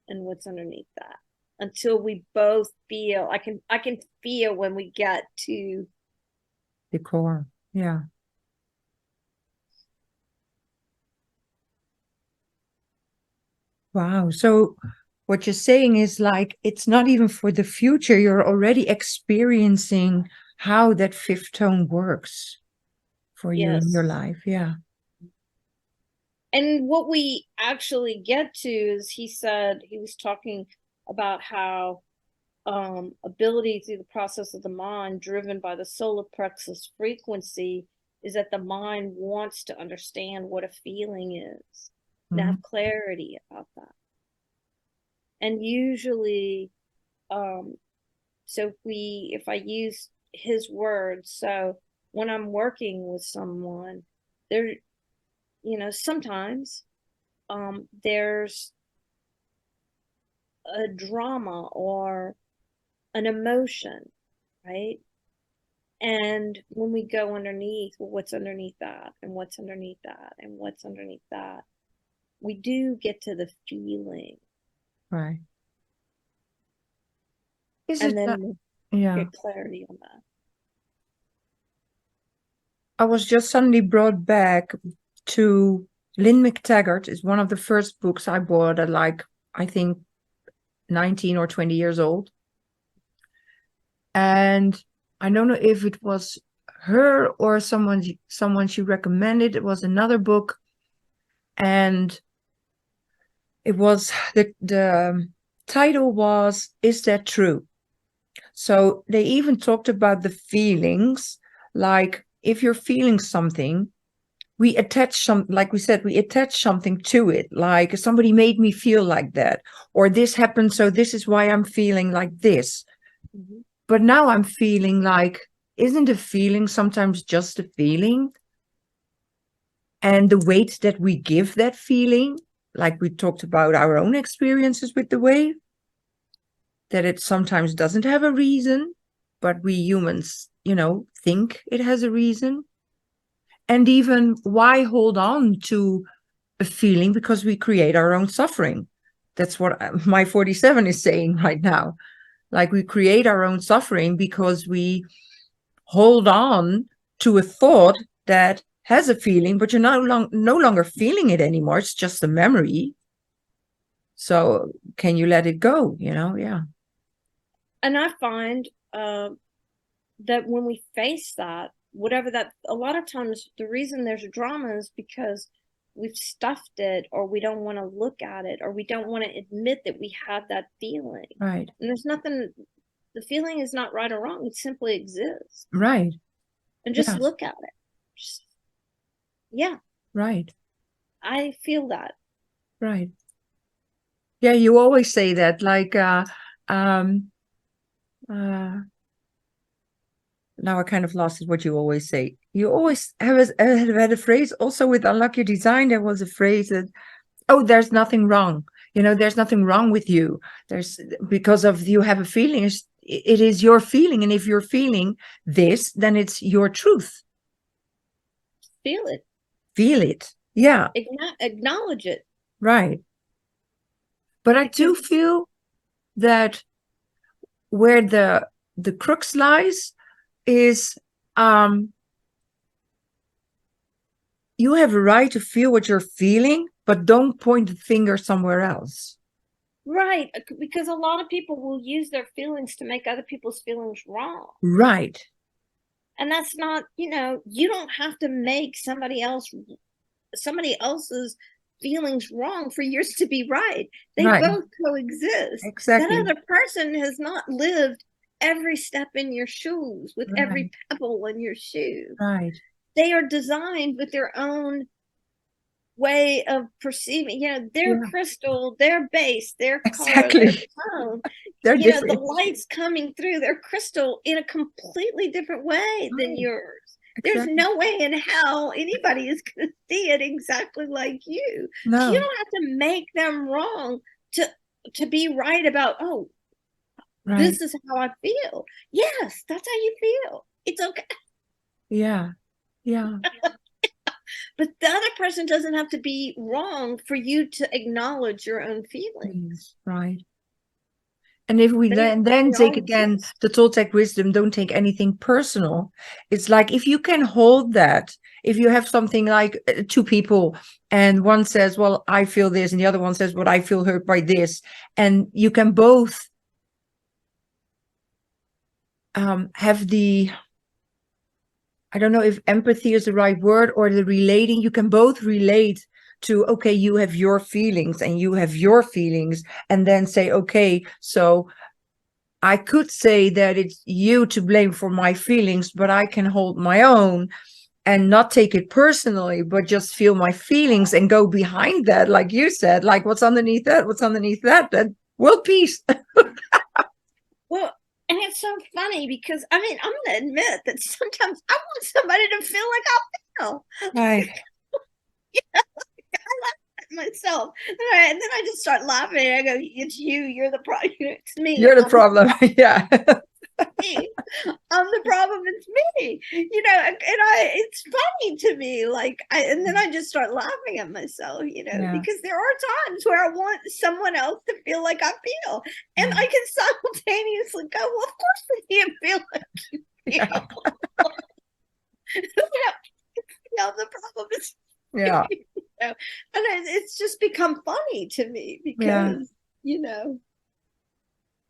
And what's underneath that? Until we both feel, I can feel when we get to the core. Yeah. Wow. So what you're saying is like, it's not even for the future. You're already experiencing how that fifth tone works for you in your life. Yeah. And what we actually get to is he said, he was talking about how ability through the process of the mind driven by the solar plexus frequency is that the mind wants to understand what a feeling is, to have clarity about that. And usually, so if I use his words, so when I'm working with someone, there, you know, sometimes there's a drama or an emotion, right? And when we go underneath, well, what's underneath that, and what's underneath that, and what's underneath that, we do get to the feeling. Right. And then yeah. get clarity on that. I was just suddenly brought back to Lynn McTaggart. Is one of the first books I bought at like, I think 19 or 20 years old. And I don't know if it was her or someone she recommended. It was another book. And it was, the title was, Is That True? So they even talked about the feelings, like if you're feeling something, we attach like we said, we attach something to it, like somebody made me feel like that, or this happened, so this is why I'm feeling like this. Mm-hmm. But now I'm feeling like, isn't a feeling sometimes just a feeling? And the weight that we give that feeling, like we talked about our own experiences with the wave, that it sometimes doesn't have a reason, but we humans, think it has a reason. And even why hold on to a feeling? Because we create our own suffering. That's what my 47 is saying right now. Like, we create our own suffering because we hold on to a thought that has a feeling, but you're no longer feeling it anymore. It's just a memory. So can you let it go? Yeah. And I find that when we face that, whatever that, a lot of times the reason there's drama is because we've stuffed it, or we don't want to look at it, or we don't want to admit that we have that feeling. Right. And there's nothing, the feeling is not right or wrong. It simply exists. Right. And just look at it. Yeah. Right. I feel that. Right. Yeah, you always say that, like, now I kind of lost what you always say. You always have had a phrase also with Unlock Your Design. There was a phrase that, oh, there's nothing wrong. There's nothing wrong with you. Because of you have a feeling. It is your feeling. And if you're feeling this, then it's your truth. Feel it. Feel it. Yeah. Acknowledge it. Right. But I do feel that where the crux lies is, you have a right to feel what you're feeling, but don't point the finger somewhere else. Right, because a lot of people will use their feelings to make other people's feelings wrong. Right. And that's not, you don't have to make somebody else's feelings wrong for yours to be right. They both coexist. Exactly. That other person has not lived every step in your shoes, with every pebble in your shoe. Right. They are designed with their own way of perceiving, their crystal, their base, their color, their tone. They're different. The light's coming through their crystal in a completely different way than yours. Exactly. There's no way in hell anybody is going to see it exactly like you. No. So you don't have to make them wrong to be right about, this is how I feel. Yes, that's how you feel. It's okay. Yeah. Yeah. But the other person doesn't have to be wrong for you to acknowledge your own feelings. Right. And if we then take again the Toltec wisdom, don't take anything personal. It's like, if you can hold that, if you have something like two people and one says, well, I feel this, and the other one says, well, I feel hurt by this. And you can both have the, I don't know if empathy is the right word, or the relating. You can both relate to, okay, you have your feelings and you have your feelings, and then say, okay, so I could say that it's you to blame for my feelings, but I can hold my own and not take it personally, but just feel my feelings and go behind that, like you said, like what's underneath that, that world peace. Well, and it's so funny because, I'm going to admit that sometimes I want somebody to feel like I feel. Right. I laugh at myself. And then I just start laughing. I go, it's you. You're the problem. It's me. You're the problem. Yeah. I'm the problem, it's me, and it's funny to me, and then I just start laughing at myself, Yeah. because there are times where I want someone else to feel like I feel, and I can simultaneously go, well, of course they can't feel like you feel. The problem is Yeah. and it's just become funny to me because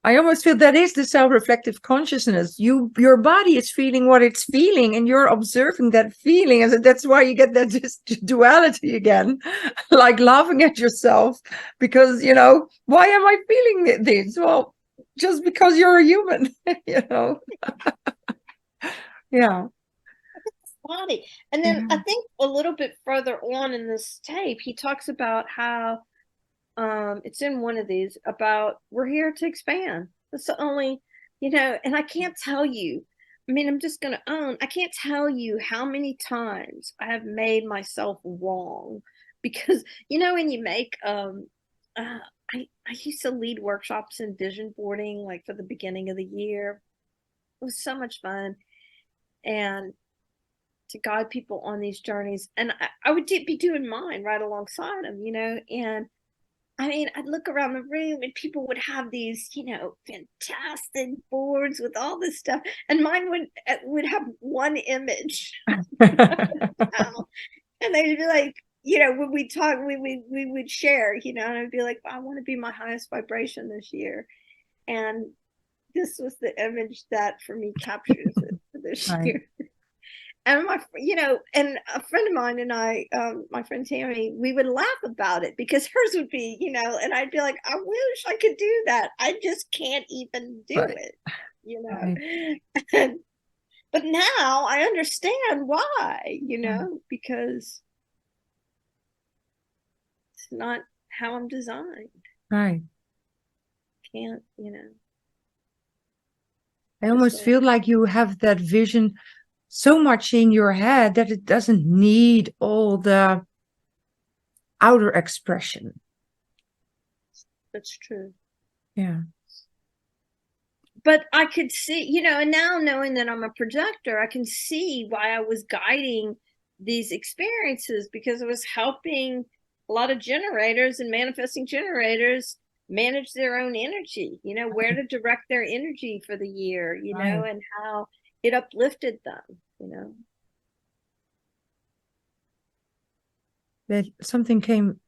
I almost feel that is the self-reflective consciousness. Your body is feeling what it's feeling, and you're observing that feeling, and that's why you get that duality again, like laughing at yourself because why am I feeling this? Well, just because you're a human, Yeah. Funny. And then I think a little bit further on in this tape, he talks about how it's in one of these about we're here to expand. That's the only, and I can't tell you. I mean, I'm just gonna own. I can't tell you how many times I have made myself wrong because when you make I used to lead workshops in vision boarding like for the beginning of the year. It was so much fun, and to guide people on these journeys, and I would be doing mine right alongside them, and I mean, I'd look around the room and people would have these, fantastic boards with all this stuff, and mine would have one image. And they'd be like, when we talk, we would share, and I'd be like, I want to be my highest vibration this year, and this was the image that for me captures it for this year. And and a friend of mine and I, my friend Tammy, we would laugh about it because hers would be, and I'd be like, I wish I could do that. I just can't even do it, but now I understand why, because it's not how I'm designed. Right. Can't, I almost feel like you have that vision so much in your head that it doesn't need all the outer expression. That's true. Yeah. But I could see, and now knowing that I'm a projector, I can see why I was guiding these experiences because it was helping a lot of generators and manifesting generators manage their own energy, where to direct their energy for the year, and how it uplifted them, That something came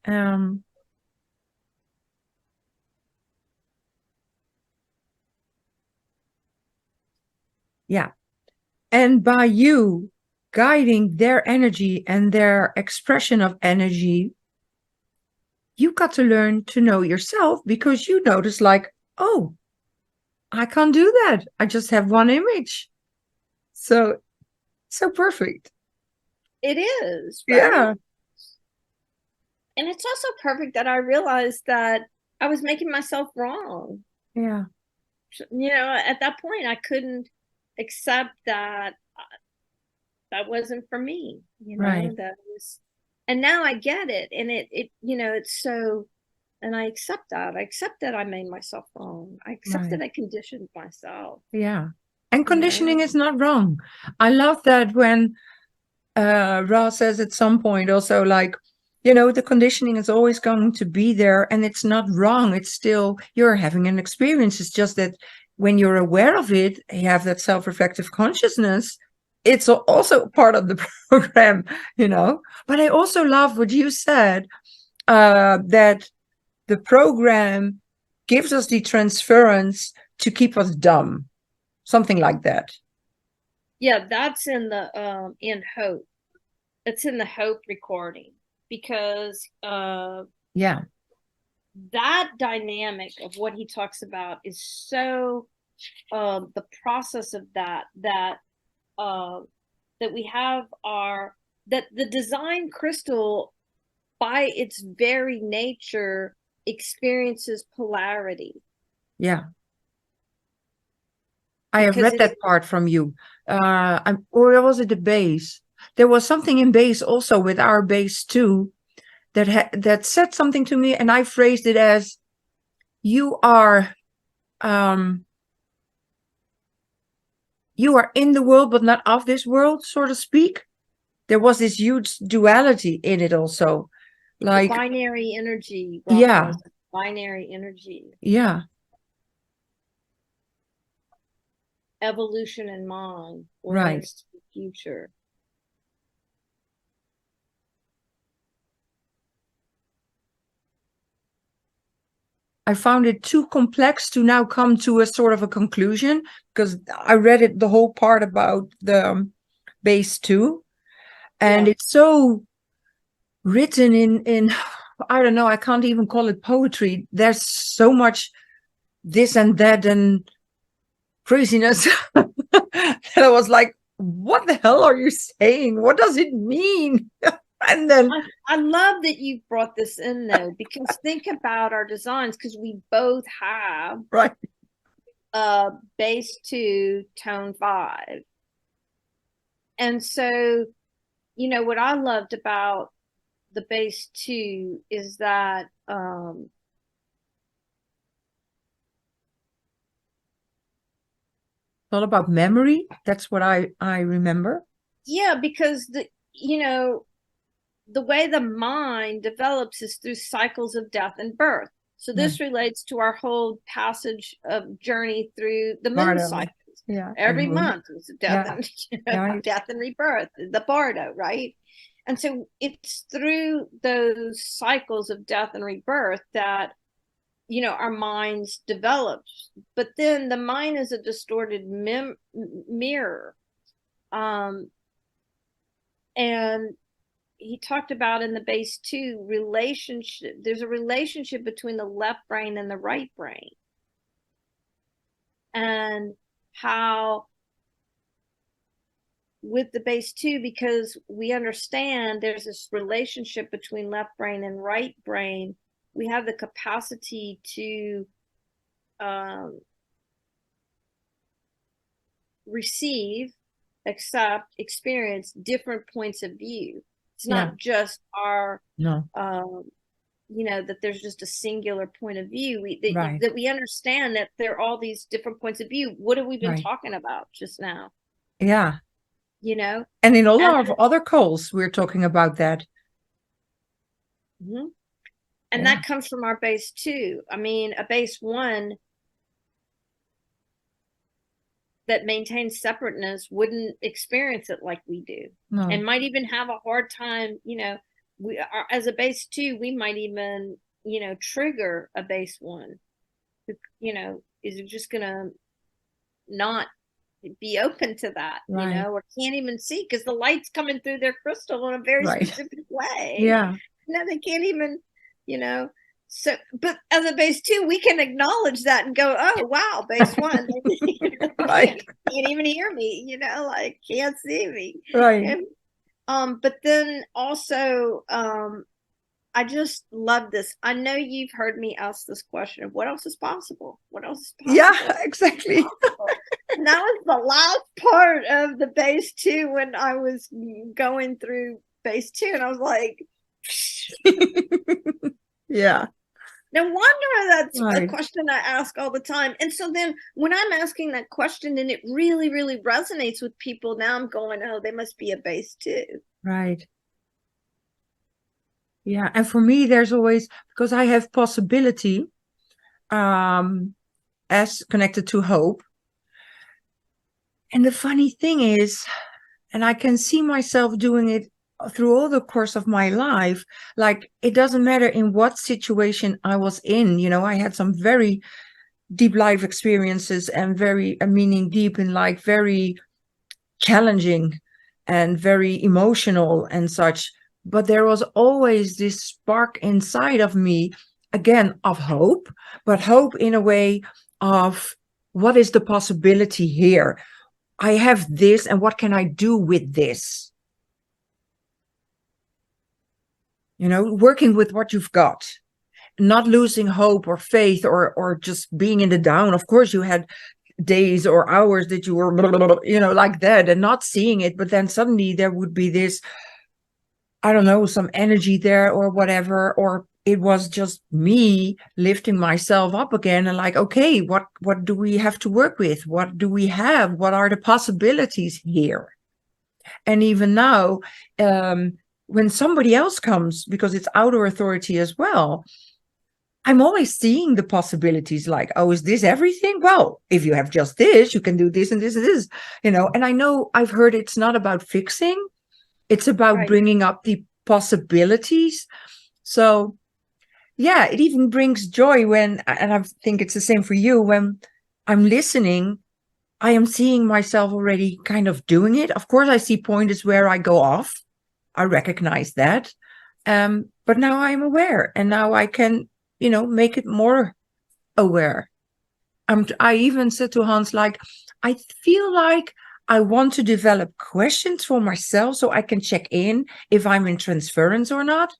yeah. And by you guiding their energy and their expression of energy, you got to learn to know yourself because you notice like, oh, I can't do that. I just have one image. So perfect. It is, right? Yeah. And it's also perfect that I realized that I was making myself wrong. Yeah. At that point, I couldn't accept that that wasn't for me, right. that was, and now I get it. And it it's so, and I accept that. I accept that I made myself wrong. I accept that I conditioned myself. Yeah. And conditioning is not wrong. I love that when Ra says at some point also like, the conditioning is always going to be there and it's not wrong. It's still, you're having an experience. It's just that when you're aware of it, you have that self-reflective consciousness. It's also part of the program, But I also love what you said, that the program gives us the transference to keep us dumb. Something like that. Yeah, that's in the in Hope. It's in the Hope recording because that dynamic of what he talks about is so the process of that we have that the design crystal by its very nature experiences polarity. Yeah. I have read that part from you. Or was it the base? There was something in base also with our base too that said something to me, and I phrased it as, you are you are in the world, but not of this world, so to speak. There was this huge duality in it also. Like, the binary energy. yeah, Binary energy. yeah, Evolution in mind right. orients to the future. I found it too complex to now come to a sort of a conclusion, because I read it, the whole part about the base 2, and Yeah. it's so written in I don't know, I can't even call it poetry. There's so much this and that and craziness that I was like, what the hell are you saying? What does it mean? And then I love that you brought this in though, because think about our designs, because we both have right, base 2, tone 5. And so, you know, what I loved about the base 2 is that it's all about memory. That's what I remember. yeah, because the way the mind develops is through cycles of death and birth. So this relates to our whole passage of journey through the moon cycles. Yeah, every month is death, yeah. and death and rebirth, the bardo, right? And so it's through those cycles of death and rebirth that our minds develop. But then the mind is a distorted mirror, and he talked about in the base 2 relationship. There's a relationship between the left brain and the right brain, and how with the base 2, because we understand there's this relationship between left brain and right brain, we have the capacity to receive, accept, experience different points of view. It's not just our that there's just a singular point of view. That we understand that there are all these different points of view. What have we been talking about just now? Yeah. And in all our other calls, we're talking about that. Mm-hmm. And that comes from our base 2. I mean, a base 1 that maintains separateness wouldn't experience it like we do, and might even have a hard time. We are, as a base 2, we might even trigger a base 1 who is just gonna not be open to that, or can't even see because the light's coming through their crystal in a very specific way. They can't even so, but as a base 2, we can acknowledge that and go, oh wow, base 1 can't even hear me, like can't see me, but then also I just love this. I know you've heard me ask this question of what else is possible? What else is possible? Yeah, exactly. And that was the last part of the base 2 when I was going through base 2, and I was like, yeah. No wonder that's a question I ask all the time. And so then when I'm asking that question and it really, really resonates with people, now I'm going, oh, they must be a base 2. Right. Yeah. And for me, there's always, because I have possibility as connected to hope. And the funny thing is, and I can see myself doing it through all the course of my life, like it doesn't matter in what situation I was in. I had some very deep life experiences and very meaning deep in like very challenging and very emotional and such, but there was always this spark inside of me, again, of hope, but hope in a way of what is the possibility here? I have this, and what can I do with this? Working with what you've got, not losing hope or faith or just being in the down. Of course, you had days or hours that you were, like that and not seeing it. But then suddenly there would be this, I don't know, some energy there or whatever, or it was just me lifting myself up again and like, okay, what do we have to work with? What do we have? What are the possibilities here? And even now, when somebody else comes, because it's outer authority as well, I'm always seeing the possibilities like, oh, is this everything? Well, if you have just this, you can do this and this and this, and I know I've heard it's not about fixing. It's about Right. bringing up the possibilities. So yeah, it even brings joy when, and I think it's the same for you, when I'm listening, I am seeing myself already kind of doing it. Of course, I see pointers where I go off. I recognize that. But now I'm aware, and now I can, make it more aware. I even said to Hans, like, I feel like I want to develop questions for myself so I can check in if I'm in transference or not.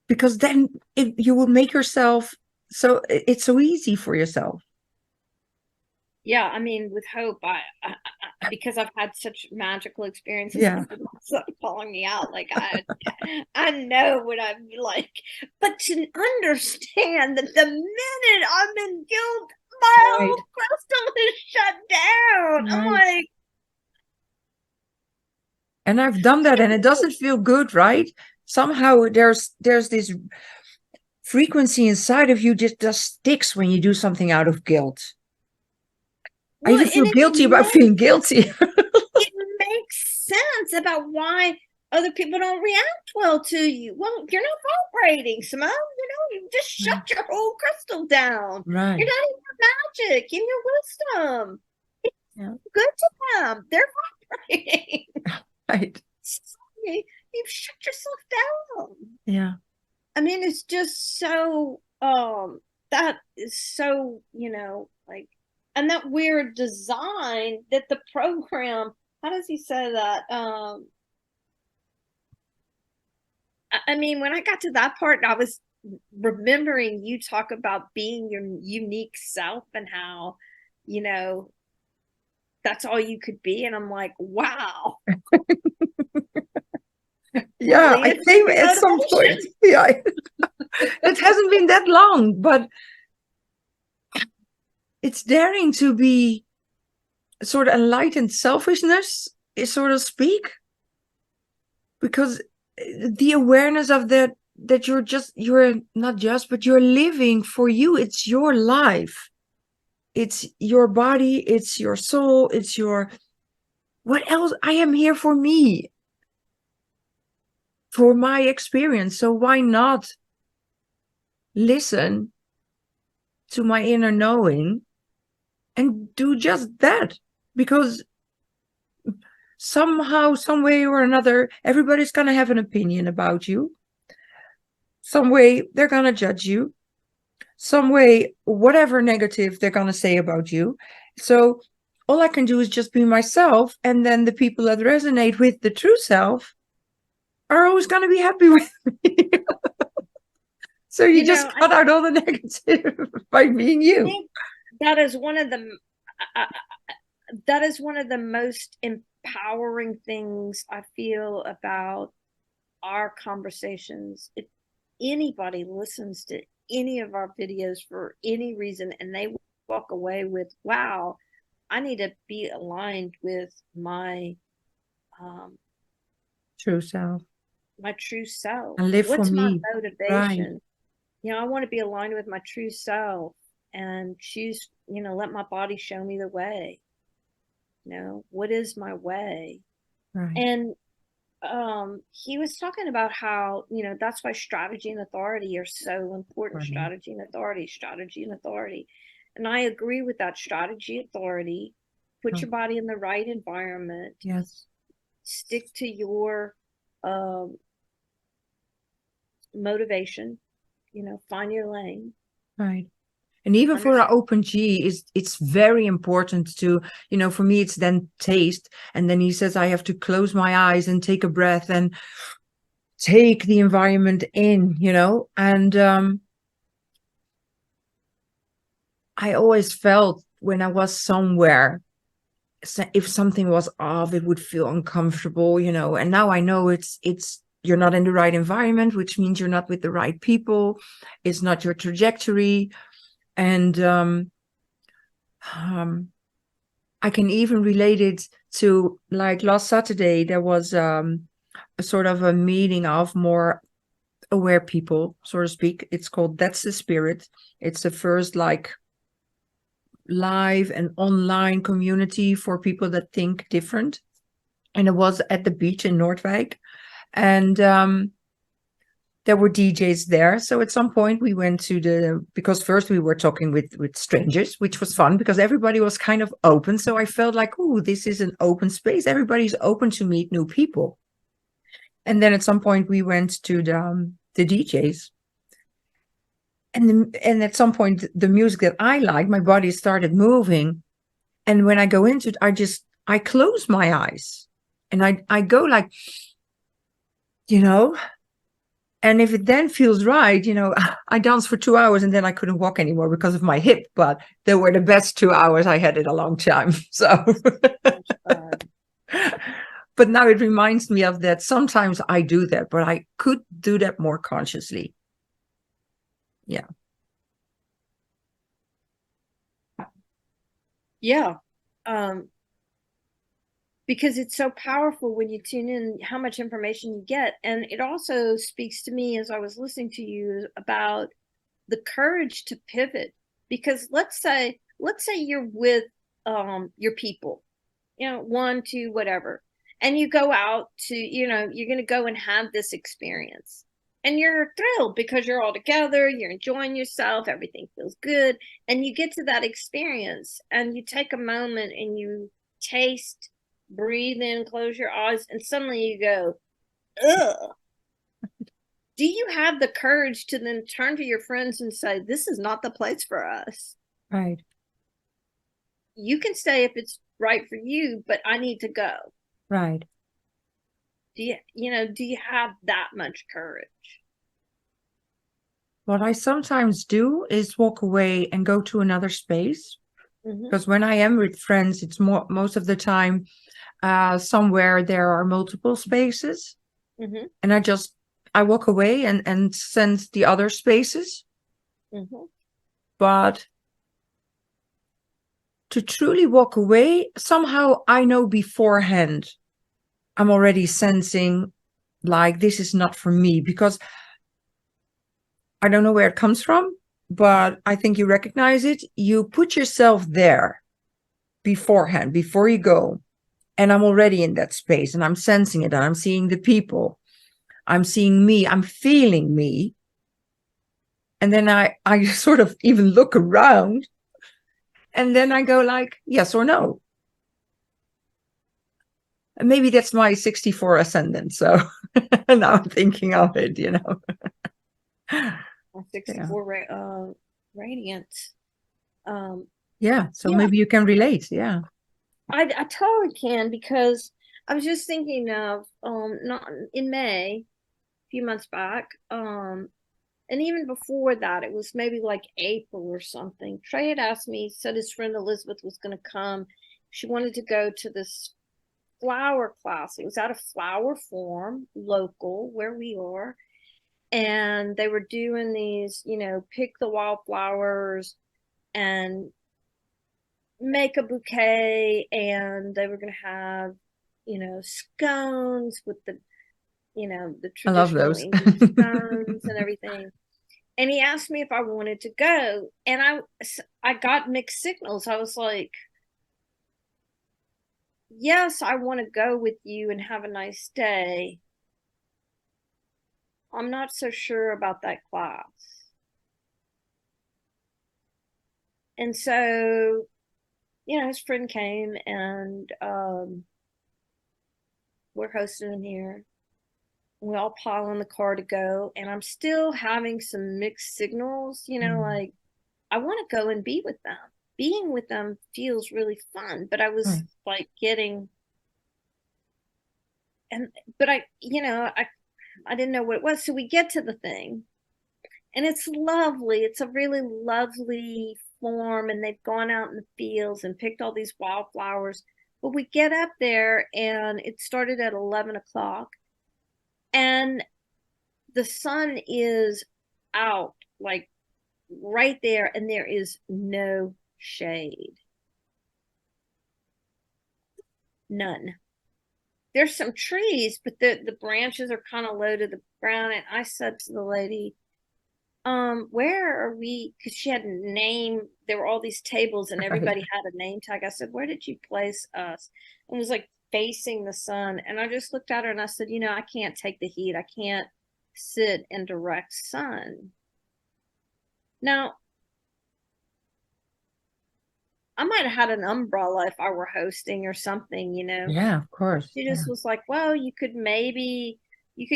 Because then you will make yourself, so it's so easy for yourself. Yeah, I mean, with Hope, I because I've had such magical experiences, Yeah. calling me out, like I know what I'm like, but to understand that the minute I'm in guilt, my Right. whole crystal is shut down. I'm Right. like, And I've done that, and it doesn't feel good, right? Somehow there's this frequency inside of you just sticks when you do something out of guilt. I well, even feel and guilty about feeling guilty. it makes sense about why other people don't react well to you. Well, you're not vibrating, Simone. You just shut your whole crystal down. Right. You're not in your magic, in your wisdom. It's good to them. They're vibrating. Right. You've shut yourself down. Yeah. I mean, it's just so that is so, like, and that weird design that the program, how does he say that? I mean, when I got to that part, I was remembering you talk about being your unique self and how, that's all you could be. And I'm like, wow. Yeah, I think at some point. Yeah. It hasn't been that long, but it's daring to be sort of enlightened selfishness, so to speak, because the awareness of that you're not just, but you're living for you. It's your life. It's your body. It's your soul. It's your, what else? I am here for me, for my experience. So why not listen to my inner knowing and do just that? Because somehow, some way or another, everybody's going to have an opinion about you. Some way they're going to judge you. Some way, whatever negative they're going to say about you. So all I can do is just be myself. And then the people that resonate with the true self are always going to be happy with me. So you just cut out all the negative by being you. I think that is one of the most empowering things I feel about our conversations. If anybody listens to any of our videos for any reason and they walk away with, wow, I need to be aligned with my true self. My true self. And live What's for my me. motivation? Right. I want to be aligned with my true self and choose, let my body show me the way. What is my way? Right. And he was talking about how, that's why strategy and authority are so important. Right. Strategy and authority. And I agree with that. Strategy, authority, put your body in the right environment. Yes. Stick to your motivation, find your lane. Right. And even for our open G, it's very important to, for me, it's then taste. And then he says, I have to close my eyes and take a breath and take the environment in, and I always felt when I was somewhere, if something was off, it would feel uncomfortable, and now I know it's you're not in the right environment, which means you're not with the right people. It's not your trajectory. And I can even relate it to, like, last Saturday, there was a sort of a meeting of more aware people, so to speak. It's called That's the Spirit. It's the first like live and online community for people that think different. And it was at the beach in Noordwijk. And there were DJs there. So at some point we went to because first we were talking with strangers, which was fun because everybody was kind of open. So I felt like, oh, this is an open space. Everybody's open to meet new people. And then at some point we went to the DJs. And at some point, the music that I like, my body started moving. And when I go into it, I close my eyes and I go like, and if it then feels right, I danced for 2 hours and then I couldn't walk anymore because of my hip, but they were the best 2 hours I had in a long time. So, but now it reminds me of that. Sometimes I do that, but I could do that more consciously. Yeah. Yeah. Because it's so powerful when you tune in, how much information you get. And it also speaks to me as I was listening to you about the courage to pivot. Because let's say you're with your people, 1, 2, whatever, and you go out to, you're going to go and have this experience. And you're thrilled because you're all together, you're enjoying yourself, everything feels good. And you get to that experience and you take a moment and you taste, breathe in, close your eyes, and suddenly you go, ugh. Do you have the courage to then turn to your friends and say, this is not the place for us? Right. You can stay if it's right for you, but I need to go. Right. Do you have that much courage? What I sometimes do is walk away and go to another space. Because when I am with friends, it's most of the time somewhere there are multiple spaces. And I walk away and sense the other spaces. But to truly walk away, somehow I know beforehand, I'm already sensing like this is not for me, because I don't know where it comes from, but I think you recognize it. You put yourself there beforehand, before you go. And I'm already in that space and I'm sensing it and I'm seeing the people. I'm seeing me. I'm feeling me. And then I sort of even look around and then I go like, yes or no. And maybe that's my 64 ascendant. So now I'm thinking of it, 64 radiant. Yeah. So maybe you can relate. Yeah. I totally can, because I was just thinking of not in May, a few months back, and even before that, it was maybe like April or something. Trey had asked me, said his friend Elizabeth was going to come. She wanted to go to this flower class. It was at a flower farm, local, where we are. And they were doing these, pick the wildflowers and make a bouquet, and they were going to have, scones with the, the traditional I love those. English scones and everything. And he asked me if I wanted to go, and I got mixed signals. I was like, yes, I want to go with you and have a nice day. I'm not so sure about that class. And so, his friend came, and we're hosting him here. We all pile in the car to go, and I'm still having some mixed signals, like I want to go and be with them. Being with them feels really fun, but I was like but I didn't know what it was. So we get to the thing, and it's lovely. It's a really lovely form, and they've gone out in the fields and picked all these wildflowers. But we get up there, and it started at 11 o'clock. and the sun is out, like right there, and there is no shade. None. There's some trees, but the branches are kind of low to the ground. And I said to the lady, where are we? Because she had a name. There were all these tables and everybody had a name tag. I said, where did you place us? And it was like facing the sun. And I just looked at her and I said, I can't take the heat. I can't sit in direct sun. Now, I might have had an umbrella if I were hosting or something, Yeah, of course. She just was like, well, you could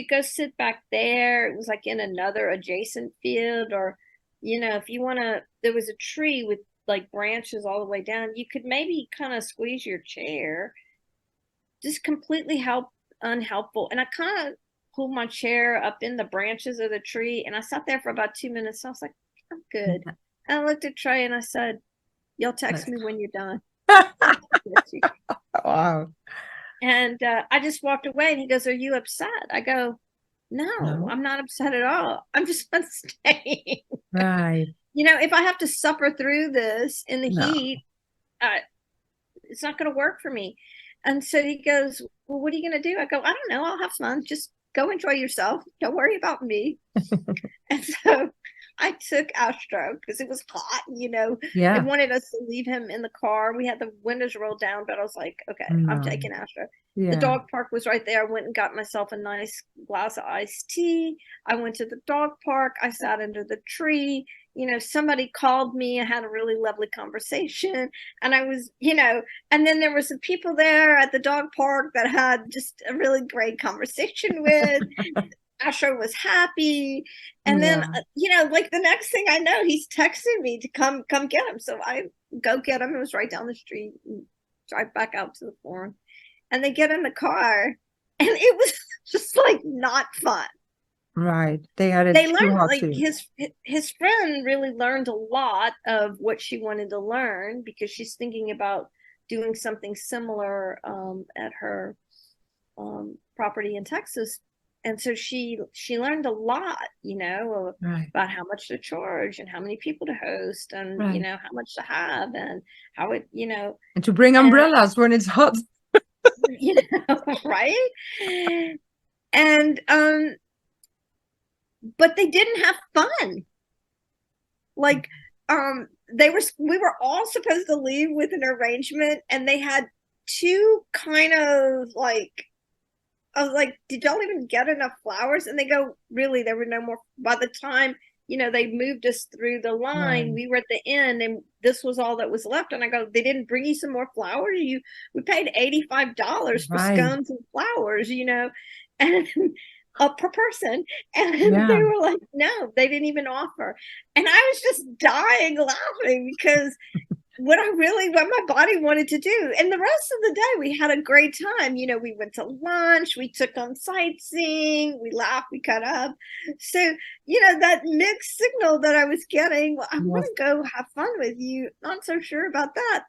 go sit back there. It was like in another adjacent field, or, if you want to, there was a tree with like branches all the way down. You could maybe kind of squeeze your chair. Just completely unhelpful. And I kind of pulled my chair up in the branches of the tree, and I sat there for about 2 minutes. And I was like, I'm good. And I looked at Trey and I said, you'll text me when you're done. Wow. And I just walked away, and he goes, are you upset? I go, no, I'm not upset at all. I'm just not staying. Right. If I have to suffer through this in the heat, it's not going to work for me. And so he goes, well, what are you going to do? I go, I don't know. I'll have fun. Just go enjoy yourself. Don't worry about me. And so I took Astro because it was hot, Yeah. They wanted us to leave him in the car. We had the windows rolled down, but I was like, okay, I'm taking Astro. Yeah. The dog park was right there. I went and got myself a nice glass of iced tea. I went to the dog park. I sat under the tree. Somebody called me. I had a really lovely conversation. And I was, and then there were some people there at the dog park that had just a really great conversation with. Astro was happy. And then, like the next thing I know, he's texting me to come get him. So I go get him. It was right down the street, and drive back out to the farm. And they get in the car, and it was just like not fun. Right. They learned, like his friend really learned a lot of what she wanted to learn, because she's thinking about doing something similar at her property in Texas. And so she learned a lot, about how much to charge and how many people to host, and how much to have, and how it, and to bring umbrellas when it's hot. Right? And but they didn't have fun. Like we were all supposed to leave with an arrangement, and they had two kind of like, I was like, did y'all even get enough flowers? And they go, really, there were no more. By the time, they moved us through the line, we were at the end, and this was all that was left. And I go, they didn't bring you some more flowers? We paid $85 for scones and flowers, and per person. And they were like, no, they didn't even offer. And I was just dying laughing, because what my body wanted to do. And the rest of the day, we had a great time. We went to lunch, we took them sightseeing, we laughed, we cut up. So, that mixed signal that I was getting, well, I want to go have fun with you. Not so sure about that.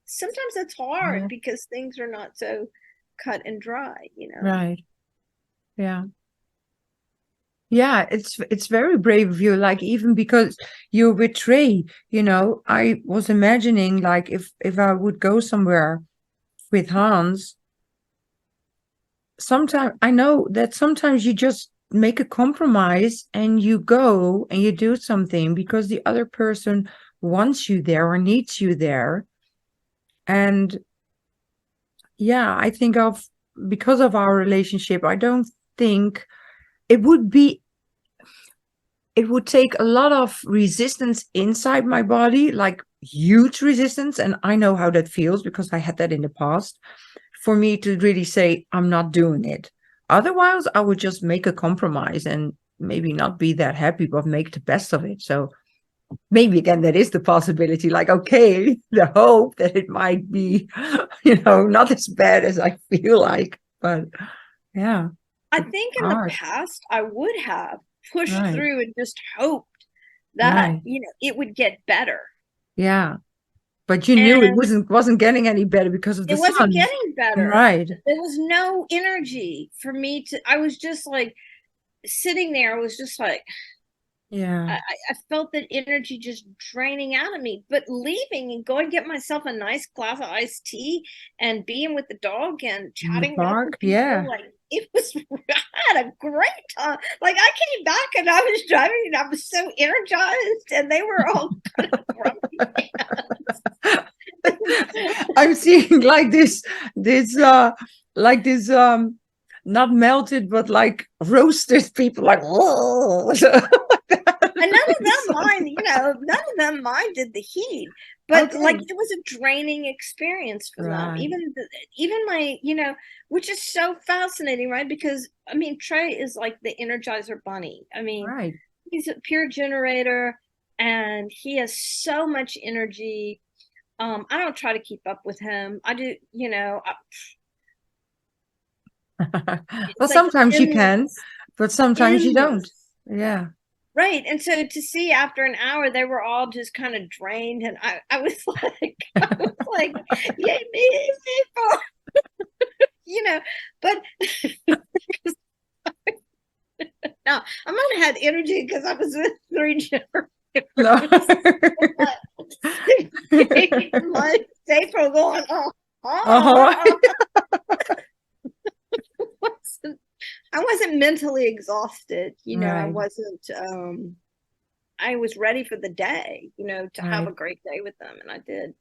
Sometimes it's hard because things are not so cut and dry, Right. Yeah. Yeah, it's very brave of you. Like, even because you're with Trey, I was imagining, like, if I would go somewhere with Hans, sometimes I know that sometimes you just make a compromise and you go and you do something because the other person wants you there or needs you there. And yeah, I think because of our relationship, I don't think it would take a lot of resistance inside my body, like huge resistance. And I know how that feels because I had that in the past, for me to really say, I'm not doing it. Otherwise, I would just make a compromise and maybe not be that happy, but make the best of it. So maybe again, that is the possibility, like, okay, the hope that it might be, not as bad as I feel like, but yeah. I think in the past, I would have pushed through and just hoped that, it would get better. Yeah. But you knew it And wasn't getting any better because of the it wasn't sun. getting better. Right. There was no energy for me to, I was just like sitting there. I was just like, Yeah. I felt that energy just draining out of me, but leaving and going get myself a nice glass of iced tea and being with the dog and In the chatting up park. with people, Yeah. like it was, I had a great time. Like I came back and I was driving and I was so energized and they were all kind of grumpy. I'm seeing like this like this not melted but like roasted people like whoa. And none of them mind, none of them minded the heat, but Okay. like it was a draining experience for them. Right. Even my, which is so fascinating, right? Because I mean, Trey is like the Energizer Bunny. I mean, Right. he's a pure generator and he has so much energy. I don't try to keep up with him. I do, Well, like sometimes you can, but sometimes you don't. endless. Yeah. Right. And so to see after an hour, they were all just kind of drained. And I was like, yay, me, but no, I might have had energy because I was with 3 generators. No. Like April going, I wasn't mentally exhausted, I Right. wasn't I was ready for the day, to have Right. a great day with them, and I did.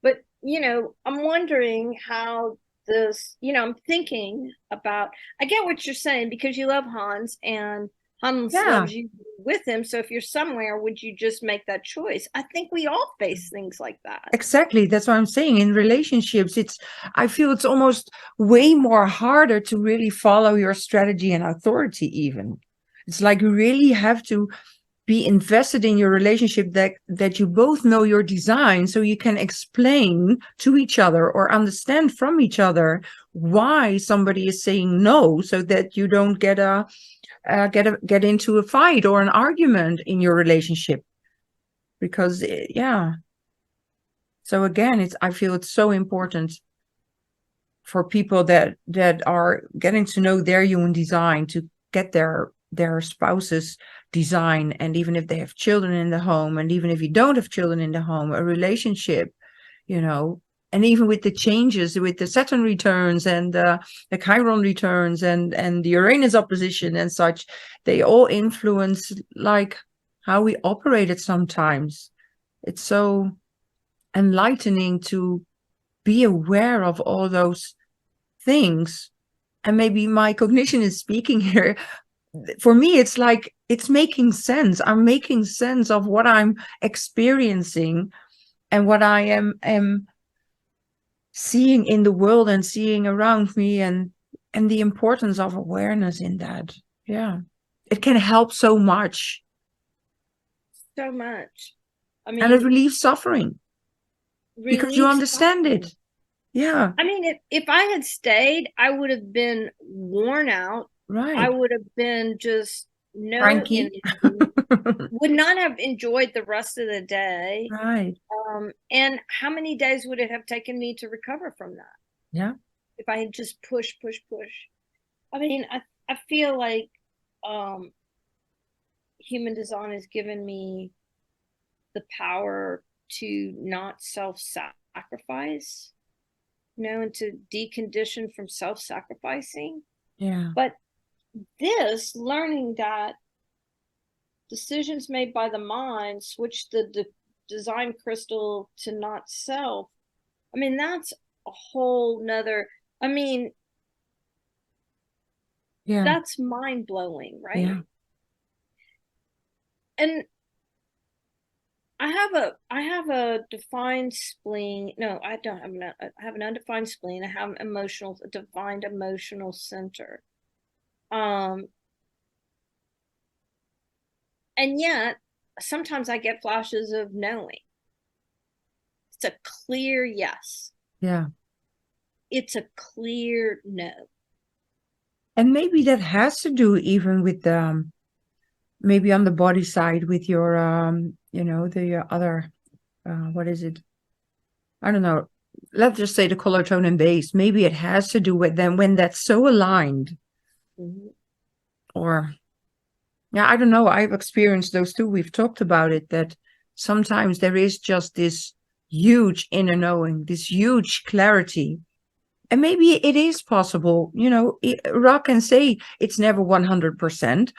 But, I'm wondering how this, I'm thinking about, I get what you're saying because you love Hans and Hans Yeah. loves you with him. So if you're somewhere, would you just make that choice? I think we all face things like that. Exactly. That's what I'm saying. In relationships, I feel it's almost way more harder to really follow your strategy and authority even. It's like you really have to be invested in your relationship that you both know your design so you can explain to each other or understand from each other why somebody is saying no so that you don't get into a fight or an argument in your relationship. Because yeah. So again, I feel it's so important for people that are getting to know their human design to get their spouse's design. And even if they have children in the home, and even if you don't have children in the home, a relationship, and even with the changes with the Saturn returns and the Chiron returns and the Uranus opposition and such, they all influence like how we operate it sometimes. It's so enlightening to be aware of all those things. And maybe my cognition is speaking here. For me, it's like it's making sense. I'm making sense of what I'm experiencing and what I am seeing in the world and seeing around me, and the importance of awareness in that. Yeah, it can help so much. So much. I mean, and it relieves suffering because you understand suffering. it. Yeah. I mean, if I had stayed, I would have been worn out. Right. I would have been just Cranky. would not have enjoyed the rest of the day. Right. And how many days would it have taken me to recover from that? Yeah. If I had just push. I mean, I feel like human design has given me the power to not self-sacrifice, and to decondition from self-sacrificing. Yeah. But this learning that decisions made by the mind switch the design crystal to not self, I mean, that's a whole nother, I mean, yeah, that's mind-blowing, right? Yeah. And I have a defined spleen. No, I don't have I have an undefined spleen. I have a defined emotional center. And yet sometimes I get flashes of knowing. It's a clear yes. Yeah. It's a clear no. And maybe that has to do even with maybe on the body side with your the other what is it? I don't know, let's just say the color tone and base. Maybe it has to do with then when that's so aligned. Or, yeah, I don't know. I've experienced those too. We've talked about it, that sometimes there is just this huge inner knowing, this huge clarity. And maybe it is possible, Ra can say it's never 100%,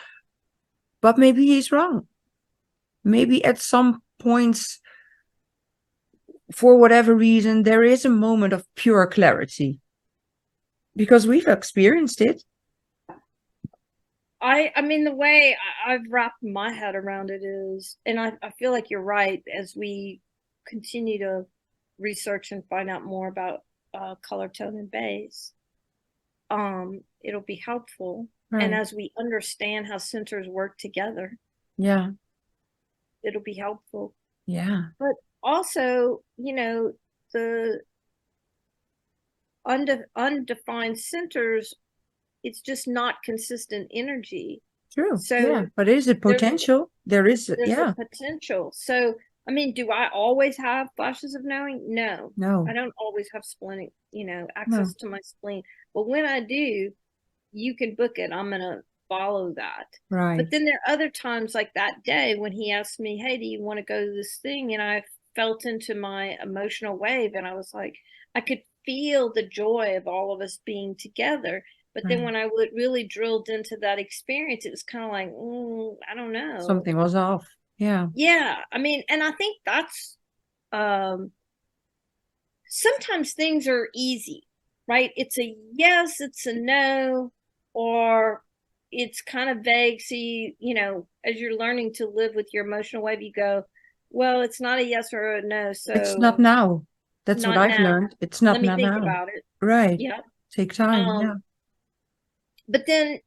but maybe he's wrong. Maybe at some points, for whatever reason, there is a moment of pure clarity. Because we've experienced it. I mean, the way I've wrapped my head around it is, and I feel like you're right, as we continue to research and find out more about color tone and base, it'll be helpful. Right. And as we understand how centers work together, Yeah, it'll be helpful. yeah, But also, the undefined centers, it's just not consistent energy. true. So yeah, but it is a potential. There's a potential. So, I mean, do I always have flashes of knowing? No. I don't always have spleen, access to my spleen. But when I do, you can book it. I'm going to follow that. Right. But then there are other times, like that day when he asked me, hey, do you want to go to this thing? And I felt into my emotional wave, and I was like, I could feel the joy of all of us being together. But then when I really drilled into that experience, it was kind of like, I don't know. Something was off. Yeah. Yeah. I mean, and I think that's, sometimes things are easy, right? It's a yes, it's a no, or it's kind of vague. So as you're learning to live with your emotional wave, you go, well, it's not a yes or a no. So it's not now. That's what I've learned. It's not now. Let me think about it. Right. Yeah. Take time. Yeah. But then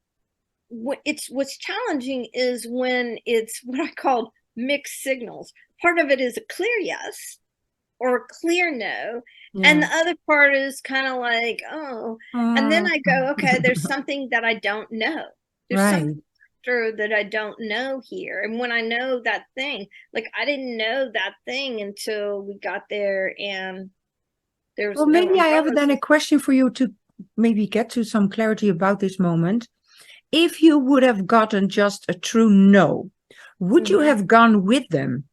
what's challenging is when it's what I call mixed signals. Part of it is a clear yes or a clear no. Yeah. And the other part is kind of like, and then I go, okay, there's something that I don't know. There's something that I don't know here. And when I know that thing, like I didn't know that thing until we got there, and there's maybe I have then a question for you to maybe get to some clarity about this moment. If you would have gotten just a true no, would you have gone with them?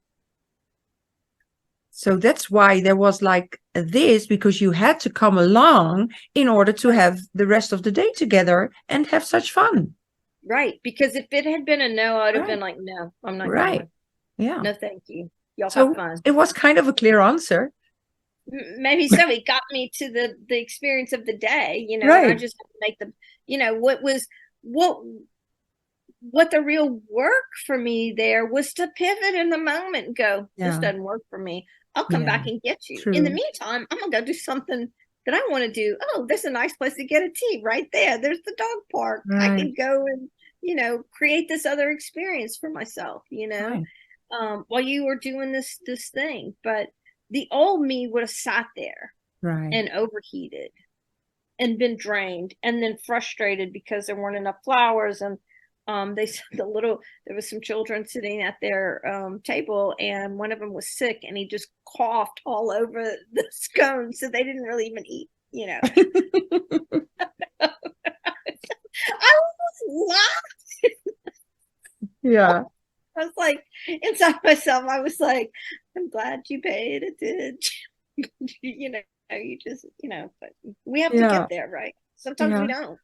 So that's why there was like this, because you had to come along in order to have the rest of the day together and have such fun. Right. Because if it had been a no, I would have been like, no, I'm not going. Yeah. No, thank you. Y'all have fun. It was kind of a clear answer. Maybe so. It got me to the experience of the day, and I just had to make the, what the real work for me there was to pivot in the moment and go, this doesn't work for me. I'll come back and get you. True. In the meantime, I'm going to go do something that I want to do. Oh, there's a nice place to get a tea right there. There's the dog park. I can go and, create this other experience for myself, while you were doing this thing. But the old me would have sat there and overheated and been drained and then frustrated because there weren't enough flowers. And they said there was some children sitting at their table, and one of them was sick, and he just coughed all over the scones, so they didn't really even eat, I was laughing. Yeah. I was like, inside myself, I was like, I'm glad you paid attention. You just, but we have to get there, right? Sometimes we don't.